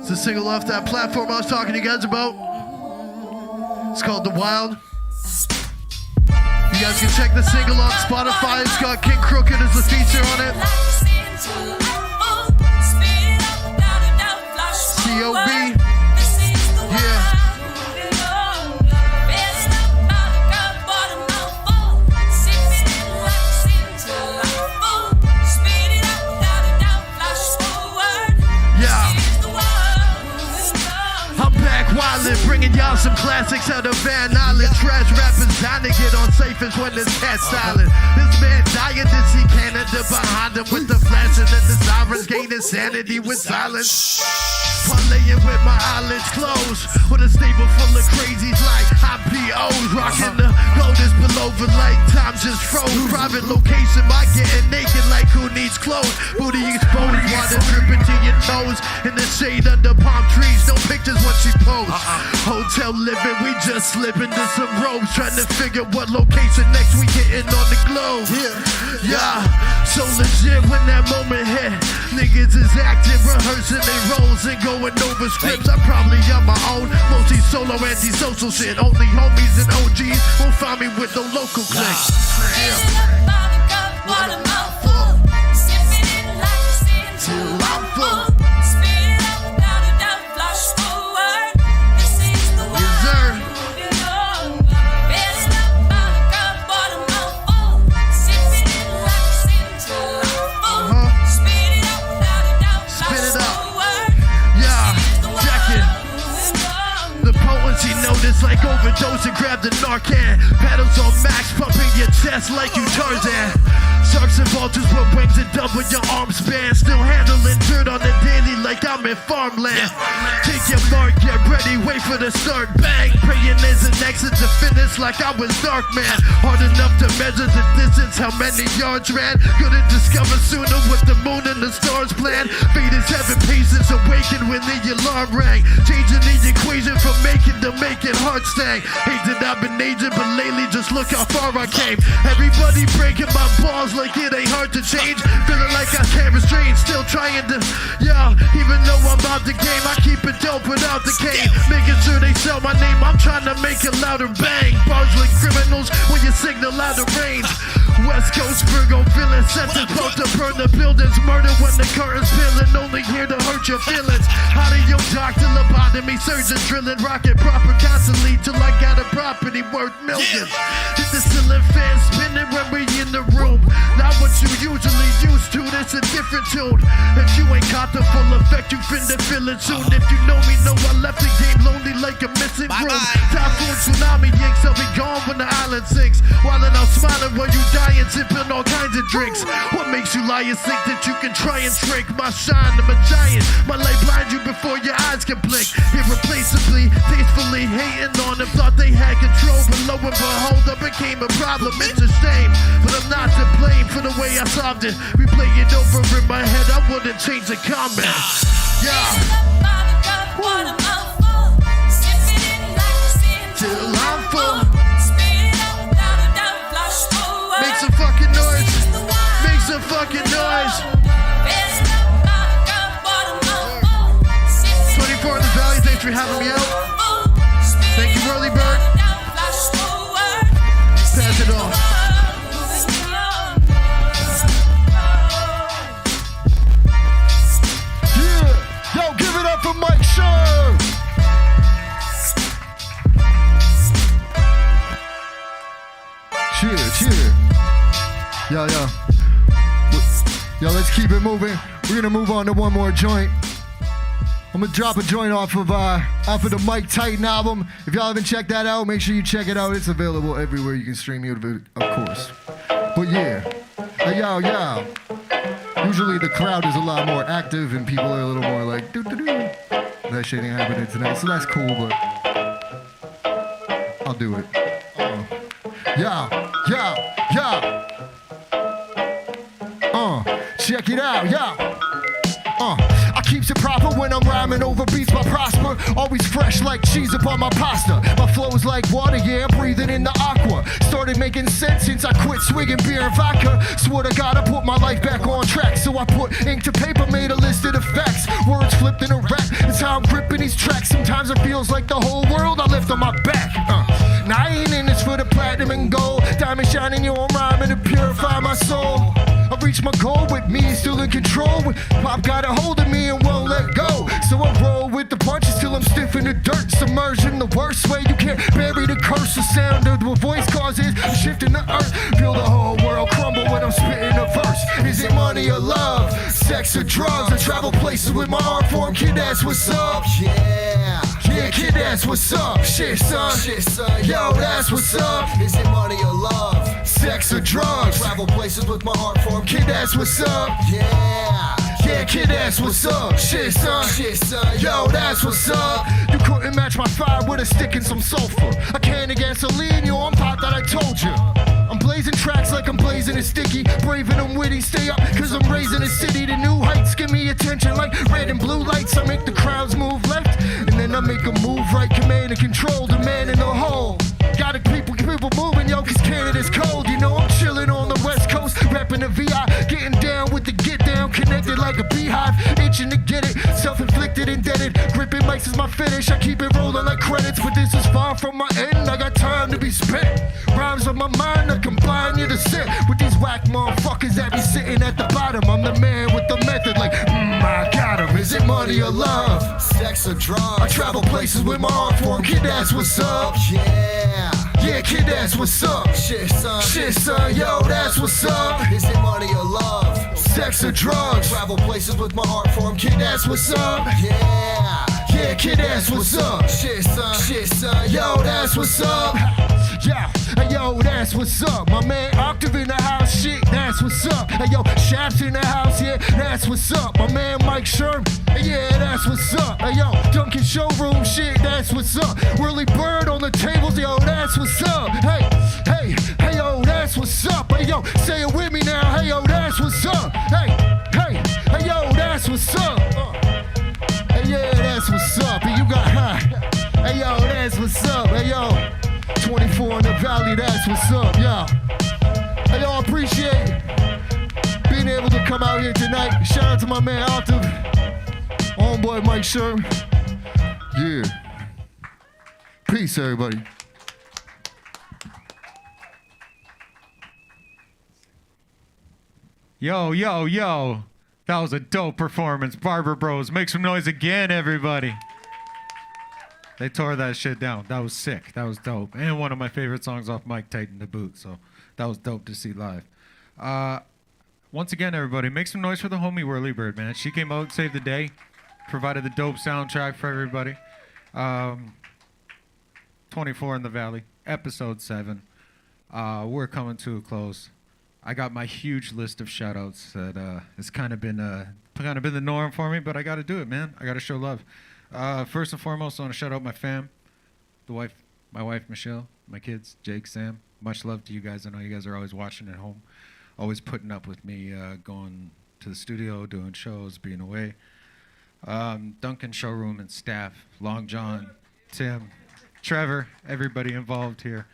It's a single off that platform I was talking to you guys about. It's called The Wild. You guys can check the single on Spotify. It's got King Crooked as the feature on it. C.O.B. Yeah. Island, bringing y'all some classics out of Van Island. Trash rappers dying to get on safest when this cat silent. This man dying to see Canada behind him with the flashing and the sirens gain insanity with silence. Parlaying with my eyelids closed, with a stable full of crazies like IPOs. Rocking the gold is below, but like time just froze. Private location, by getting naked like who needs clothes. Booty exposed, water dripping to your toes. In the shade under palm trees, no pictures when she posed. Hotel living, we just slip into some robes, trying to figure what location next we hitting on the globe. Yeah, so legit when that moment hit. Niggas is acting, rehearsing their roles and going over scripts. I'm probably on my own, mostly solo antisocial shit. Only homies and OGs won't find me with no local cliques. Till I'm full. Notice like overdose and grab the Narcan. Paddles on max, pumping your chest like you Tarzan. Sharks and vultures with wings and double your arm span. Still handling dirt on the daily like I'm in farmland. Take your mark, get ready, wait for the start. Bang, praying there's an exit to finish like I was Dark Man. Hard enough to measure the distance, how many yards ran. Couldn't discover sooner what the moon and the stars planned. Fate is having patience, awakened when the alarm rang. Changing the equation from making to making heart stang. Hate that I've been aging, but lately just look how far I came. Everybody breaking my balls like it ain't hard to change. Feeling like I can't restrain, still trying to, yeah. Even though I'm out the game, I keep it dope without the cane. Making sure they sell my name, I'm trying to make it louder bang. Bars like criminals when you signal out of range. West Coast Virgo feeling set to both to burn the buildings. Murder when the curtain's peeling, only here to hurt your feelings. How do you doctor lobotomy, surgeon drilling, rocket proper constantly till I got a property worth millions. Hit the ceiling fan spinning when we in the room. Not what you usually used to, this a different tune. If you ain't caught the full effect, you finna feel it soon. If you know me, know I left the game lonely like a missing room. Typhoon, tsunami, yanks, I'll be gone when the island sinks. While I'm smiling while you dying, sipping all kinds of drinks. What makes you liars think that you can try and shrink my shine? I'm a giant, my light blind you before your eyes can blink. Irreplaceably, tastefully hating on them, thought they had control, but lo and behold, I became a problem. It's a shame, but I'm not to blame for the way I solved it. Replay it over in my head, I wouldn't change the comment. Yeah. Till I'm full. Make some fucking noise. Make some fucking noise. 24 in the Valley, thanks for having me out. Thank you, Whirly Bird. Pass it on. Yeah, yo, give it up for Mike Show. Cheer. Yo, let's keep it moving. We're gonna move on to one more joint. I'm gonna drop a joint off of the Mike Titan album. If y'all haven't checked that out, make sure you check it out. It's available everywhere you can stream it, of course. But yeah, hey, yo. Usually the crowd is a lot more active and people are a little more like doo-doo-doo. That shit ain't happening tonight, so that's cool, but I'll do it. Yo. Check it out, I keeps it proper when I'm rhyming over beats by Prosper. Always fresh like cheese upon my pasta. My flow's like water, yeah, I'm breathing in the aqua. Started making sense since I quit swigging beer and vodka. Swore to God I put my life back on track. So I put ink to paper, made a list of the facts. Words flipped in a rap, it's how I'm gripping these tracks. Sometimes it feels like the whole world I lift on my back. Now I ain't in this for the platinum and gold. Diamond shining, yo, I'm rhyming to purify my soul. I reached my goal with me still in control. Pop got a hold of me and won't let go. So I roll with the punches till I'm stiff in the dirt. Submerged in the worst way. You can't bury the curse. The sound of the voice causes a shift in the earth. Feel the whole world crumble when I'm spitting a verse. Is it money or love? Sex or drugs? I travel places with my art form. Kid, that's what's up. Yeah. Yeah, kid, that's what's up. Shit, son. Yo, that's what's up. Is it money or love? Sex or drugs? Travel places with my heart form. Kid, that's what's up. Yeah. Yeah, kid, that's what's up. Shit, son. Yo, that's what's up. You couldn't match my fire with a stick and some sulfur. A can of gasoline, yo, I'm pop that I told you. I'm blazing tracks like I'm blazing a sticky. Brave and I'm witty, stay up, cause I'm raising a city to new heights. Give me attention like red and blue lights. I make the crowds move left, and then I make them move right. Command and control, the man in the hole. Gotta keep people moving, yo, cause Canada's cold. You know I'm chilling on the west coast, rapping the VI. Getting down with the get down, connected like a beehive. Itching to get it, self-inflicted, indebted. Gripping mics is my finish, I keep it rolling like credits. But this is far from my end, I got time to be spent. Rhymes on my mind, I combine you to sit with these whack motherfuckers that be sitting at the bottom. I'm the man with the method, like, I got him. Is it money or love? Sex or drugs? I travel places with my art form, kid, that's what's up. Yeah. Yeah, kid, that's what's up. Shit, son. Yo, that's what's up. Is it money or love? Sex or drugs? Travel places with my heart form. Kid, that's what's up. Yeah. Yeah, kid, that's what's up. Shit, son. Yo, that's what's up. Yeah, hey, yo, that's what's up. My man Octave in the house, shit, that's what's up. Hey, yo, Schaps in the house, yeah, that's what's up. My man Mike Sherm, yeah, that's what's up. Hey, yo, Duncan Showroom, shit, that's what's up. Whirly Bird on the tables, yo, that's what's up. Hey, yo, that's what's up. Hey, yo, say it with me now. Hey, yo, that's what's up. Hey, yo, that's what's up. Hey, yeah, that's what's up. And you got high. Hey, yo, that's what's up. Hey, yo, 24 in the valley, that's what's up, yo. Hey, yo, I appreciate being able to come out here tonight. Shout out to my man Octave, homeboy Mike Sherm. Yeah. Peace, everybody. Yo. That was a dope performance. Barber Bros, make some noise again, everybody. They tore that shit down. That was sick. That was dope. And one of my favorite songs off Mike Tighten the Boot. So that was dope to see live. Once again, everybody, make some noise for the homie Whirly Bird, man. She came out, saved the day, provided the dope soundtrack for everybody. 24 in the Valley, episode 7. We're coming to a close. I got my huge list of shout-outs that has kind of been the norm for me, but I got to do it, man. I got to show love. First and foremost, I want to shout out my fam, my wife Michelle, my kids Jake, Sam. Much love to you guys. I know you guys are always watching at home, always putting up with me going to the studio, doing shows, being away. Duncan Showroom and staff, Long John, Tim, Trevor, everybody involved here.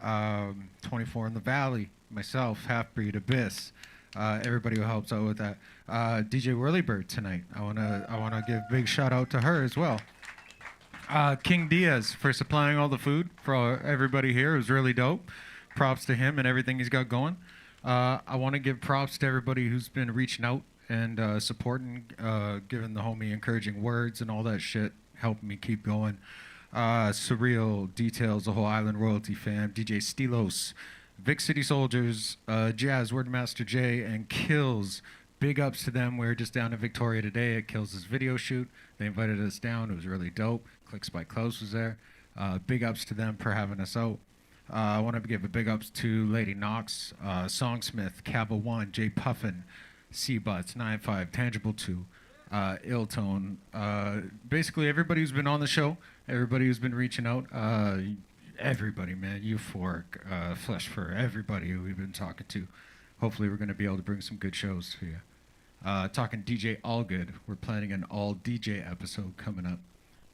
24 in the Valley, myself, Halfbreed, Abyss, everybody who helps out with that. DJ Whirlybird tonight. I wanna give a big shout out to her as well. King Diaz for supplying all the food for everybody here. It was really dope. Props to him and everything he's got going. I want to give props to everybody who's been reaching out and supporting, giving the homie encouraging words and all that shit, helping me keep going. Surreal Details, the whole Island Royalty fam, DJ Stilos, Vic City Soldiers, Jazz, Wordmaster J, and Kills. Big ups to them. We were just down in Victoria today at Kills' video shoot. They invited us down. It was really dope. Clicks by Close was there. Big ups to them for having us out. I want to give a big ups to Lady Knox, Songsmith, Cabal 1, J Puffin, C-Butts, 9-5, Tangible 2, Illtone. Basically, everybody who's been on the show, everybody who's been reaching out, everybody, man, Euphoric, Flesh Fur, everybody who we've been talking to. Hopefully, we're going to be able to bring some good shows for you. Talking DJ Allgood, we're planning an all DJ episode coming up.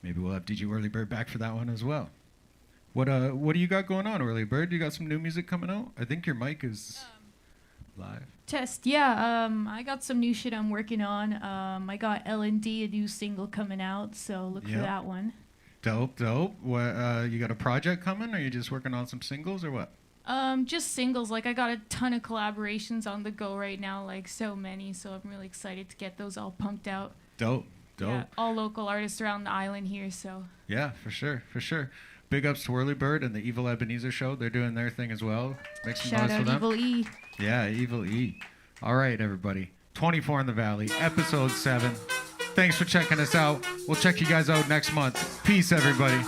Maybe we'll have DJ Whirlybird back for that one as well. What do you got going on, Whirlybird? You got some new music coming out? I think your mic is live. Test, yeah. I got some new shit I'm working on. I got L&D, a new single coming out, so look for that one. Dope. What, you got a project coming, or are you just working on some singles, or what? Just singles. Like, I got a ton of collaborations on the go right now, like so many, so I'm really excited to get those all pumped out. Dope. Yeah, all local artists around the island here, so. Yeah, for sure. Big ups to Whirlybird and the Evil Ebenezer Show. They're doing their thing as well. Make some noise for them. Evil E. Yeah, Evil E. All right, everybody. 24 in the Valley, episode 7. Thanks for checking us out. We'll check you guys out next month. Peace, everybody.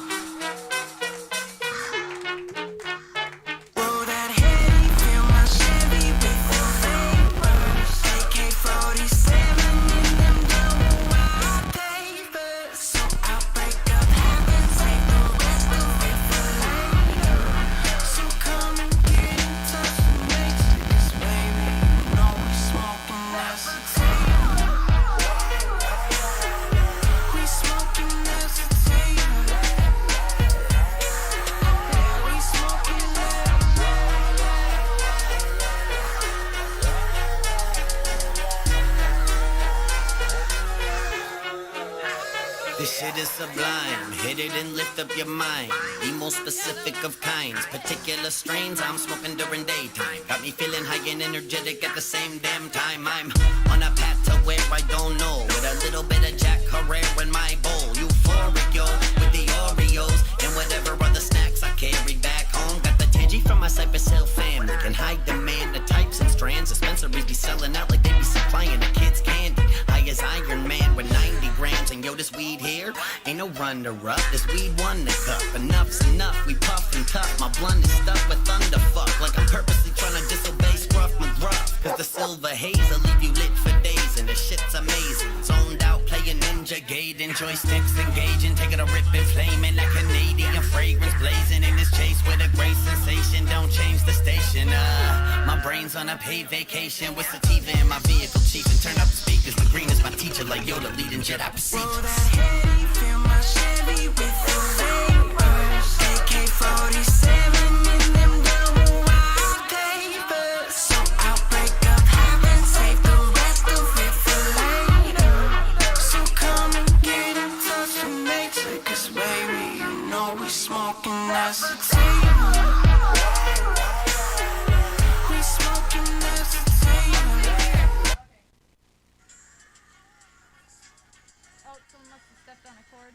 This shit is sublime, hit it and lift up your mind. The most specific of kinds, particular strains I'm smoking during daytime. Got me feeling high and energetic at the same damn time. I'm on a path to where I don't know, with a little bit of Jack Herrera in my bowl. Euphoric, yo, with the Oreos and whatever other snacks I carried back home. Got the Tangy from my Cypress Hill family, in high demand, the types and strands. Dispensaries be selling out like they be supplying the kids candy. High as Iron Man with 90 grams, and yo, this weed here ain't no runner-up. This weed won the cup. Enough's enough, we puff and tough. My blunt is stuffed with thunderfuck, like I'm purposely trying to disobey Scruff McGruff. Cause the silver haze will leave you lit for days, and the shit's amazing. Zoned out, playing Ninja Gaiden, joysticks engaging, taking a rip and flaming that Canadian fragrance blazing in this chase with a great sensation. Don't change the station. My brain's on a paid vacation with sativa in my vehicle, chief, and turn up the speakers. The green is my teacher, like Yoda leading Jedi procedures. Fill my Chevy with the vapors. AK-47 in them double wide papers. So I'll break up half and save the rest of it for later. So come and get in touch with nature, 'cause baby, you know we smoking that sativa. We smoking that sativa. Oh, someone must have stepped on a cord.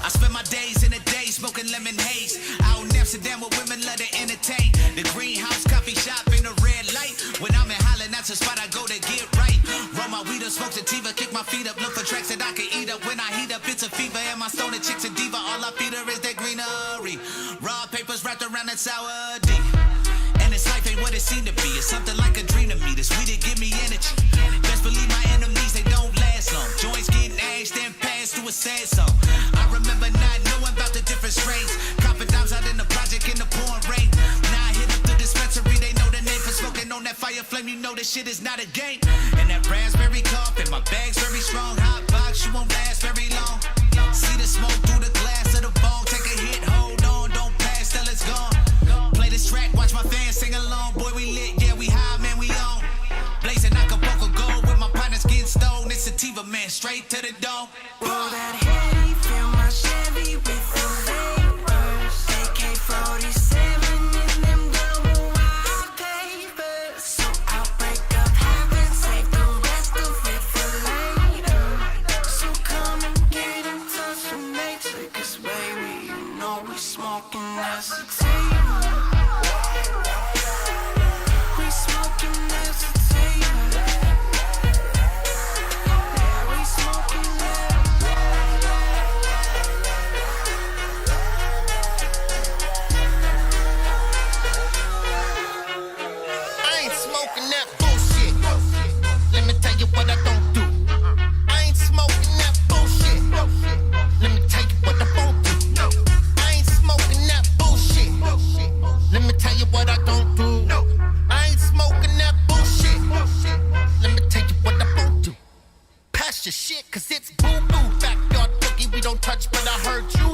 I spend my days in the day smoking lemon haze. Out in Amsterdam with women let it entertain. The greenhouse coffee shop in the red light. When I'm in Holland, that's the spot I go to get right. Roll my weed up, smoke sativa, kick my feet up, look for tracks that I can eat up. When I heat up, it's a fever, and my stoner chick's a diva. All I feed her is that greenery. Raw papers wrapped around that sour D. And this life ain't what it seemed to be. It's something like a dream to me. This weed, it give me energy. Best believe my enemies, they don't last long. Joints getting ashed and passed to a sad song. I remember not knowing about the different strains. Copping dimes out in the project in the pouring rain. Now I hit up the dispensary, they know the name for smoking on that fire flame. You know this shit is not a game. And that raspberry cough in my bag's very strong. Hot box, you won't last very long. See the smoke through the glass of the bone. Take a hit, hold on, don't pass till it's gone. Play this track, watch my fans sing along. Boy, we lit, yeah, we high, man, we on. Blazing Acapulco gold with my partners getting stoned. It's sativa, man, straight to the dome. Roll that heavy, fill my Chevy with the vapors. AK-47 in them double wide papers. So I'll break up half and save the rest of it for later. So come and get in touch with nature, 'cause baby, you know we smoking that sativa. We smoking that sativa. Yeah, we smoking that. I ain't smoking that bullshit. Let me tell you what I don't do. I ain't smoking that bullshit. Let me tell you what I won't do. I ain't smoking that bullshit. Let me tell you what I don't do. I ain't smoking that bullshit. Let me tell you what I won't do. Pass your shit, 'cause it's boo-boo. Backyard boogie, we don't touch, but I heard you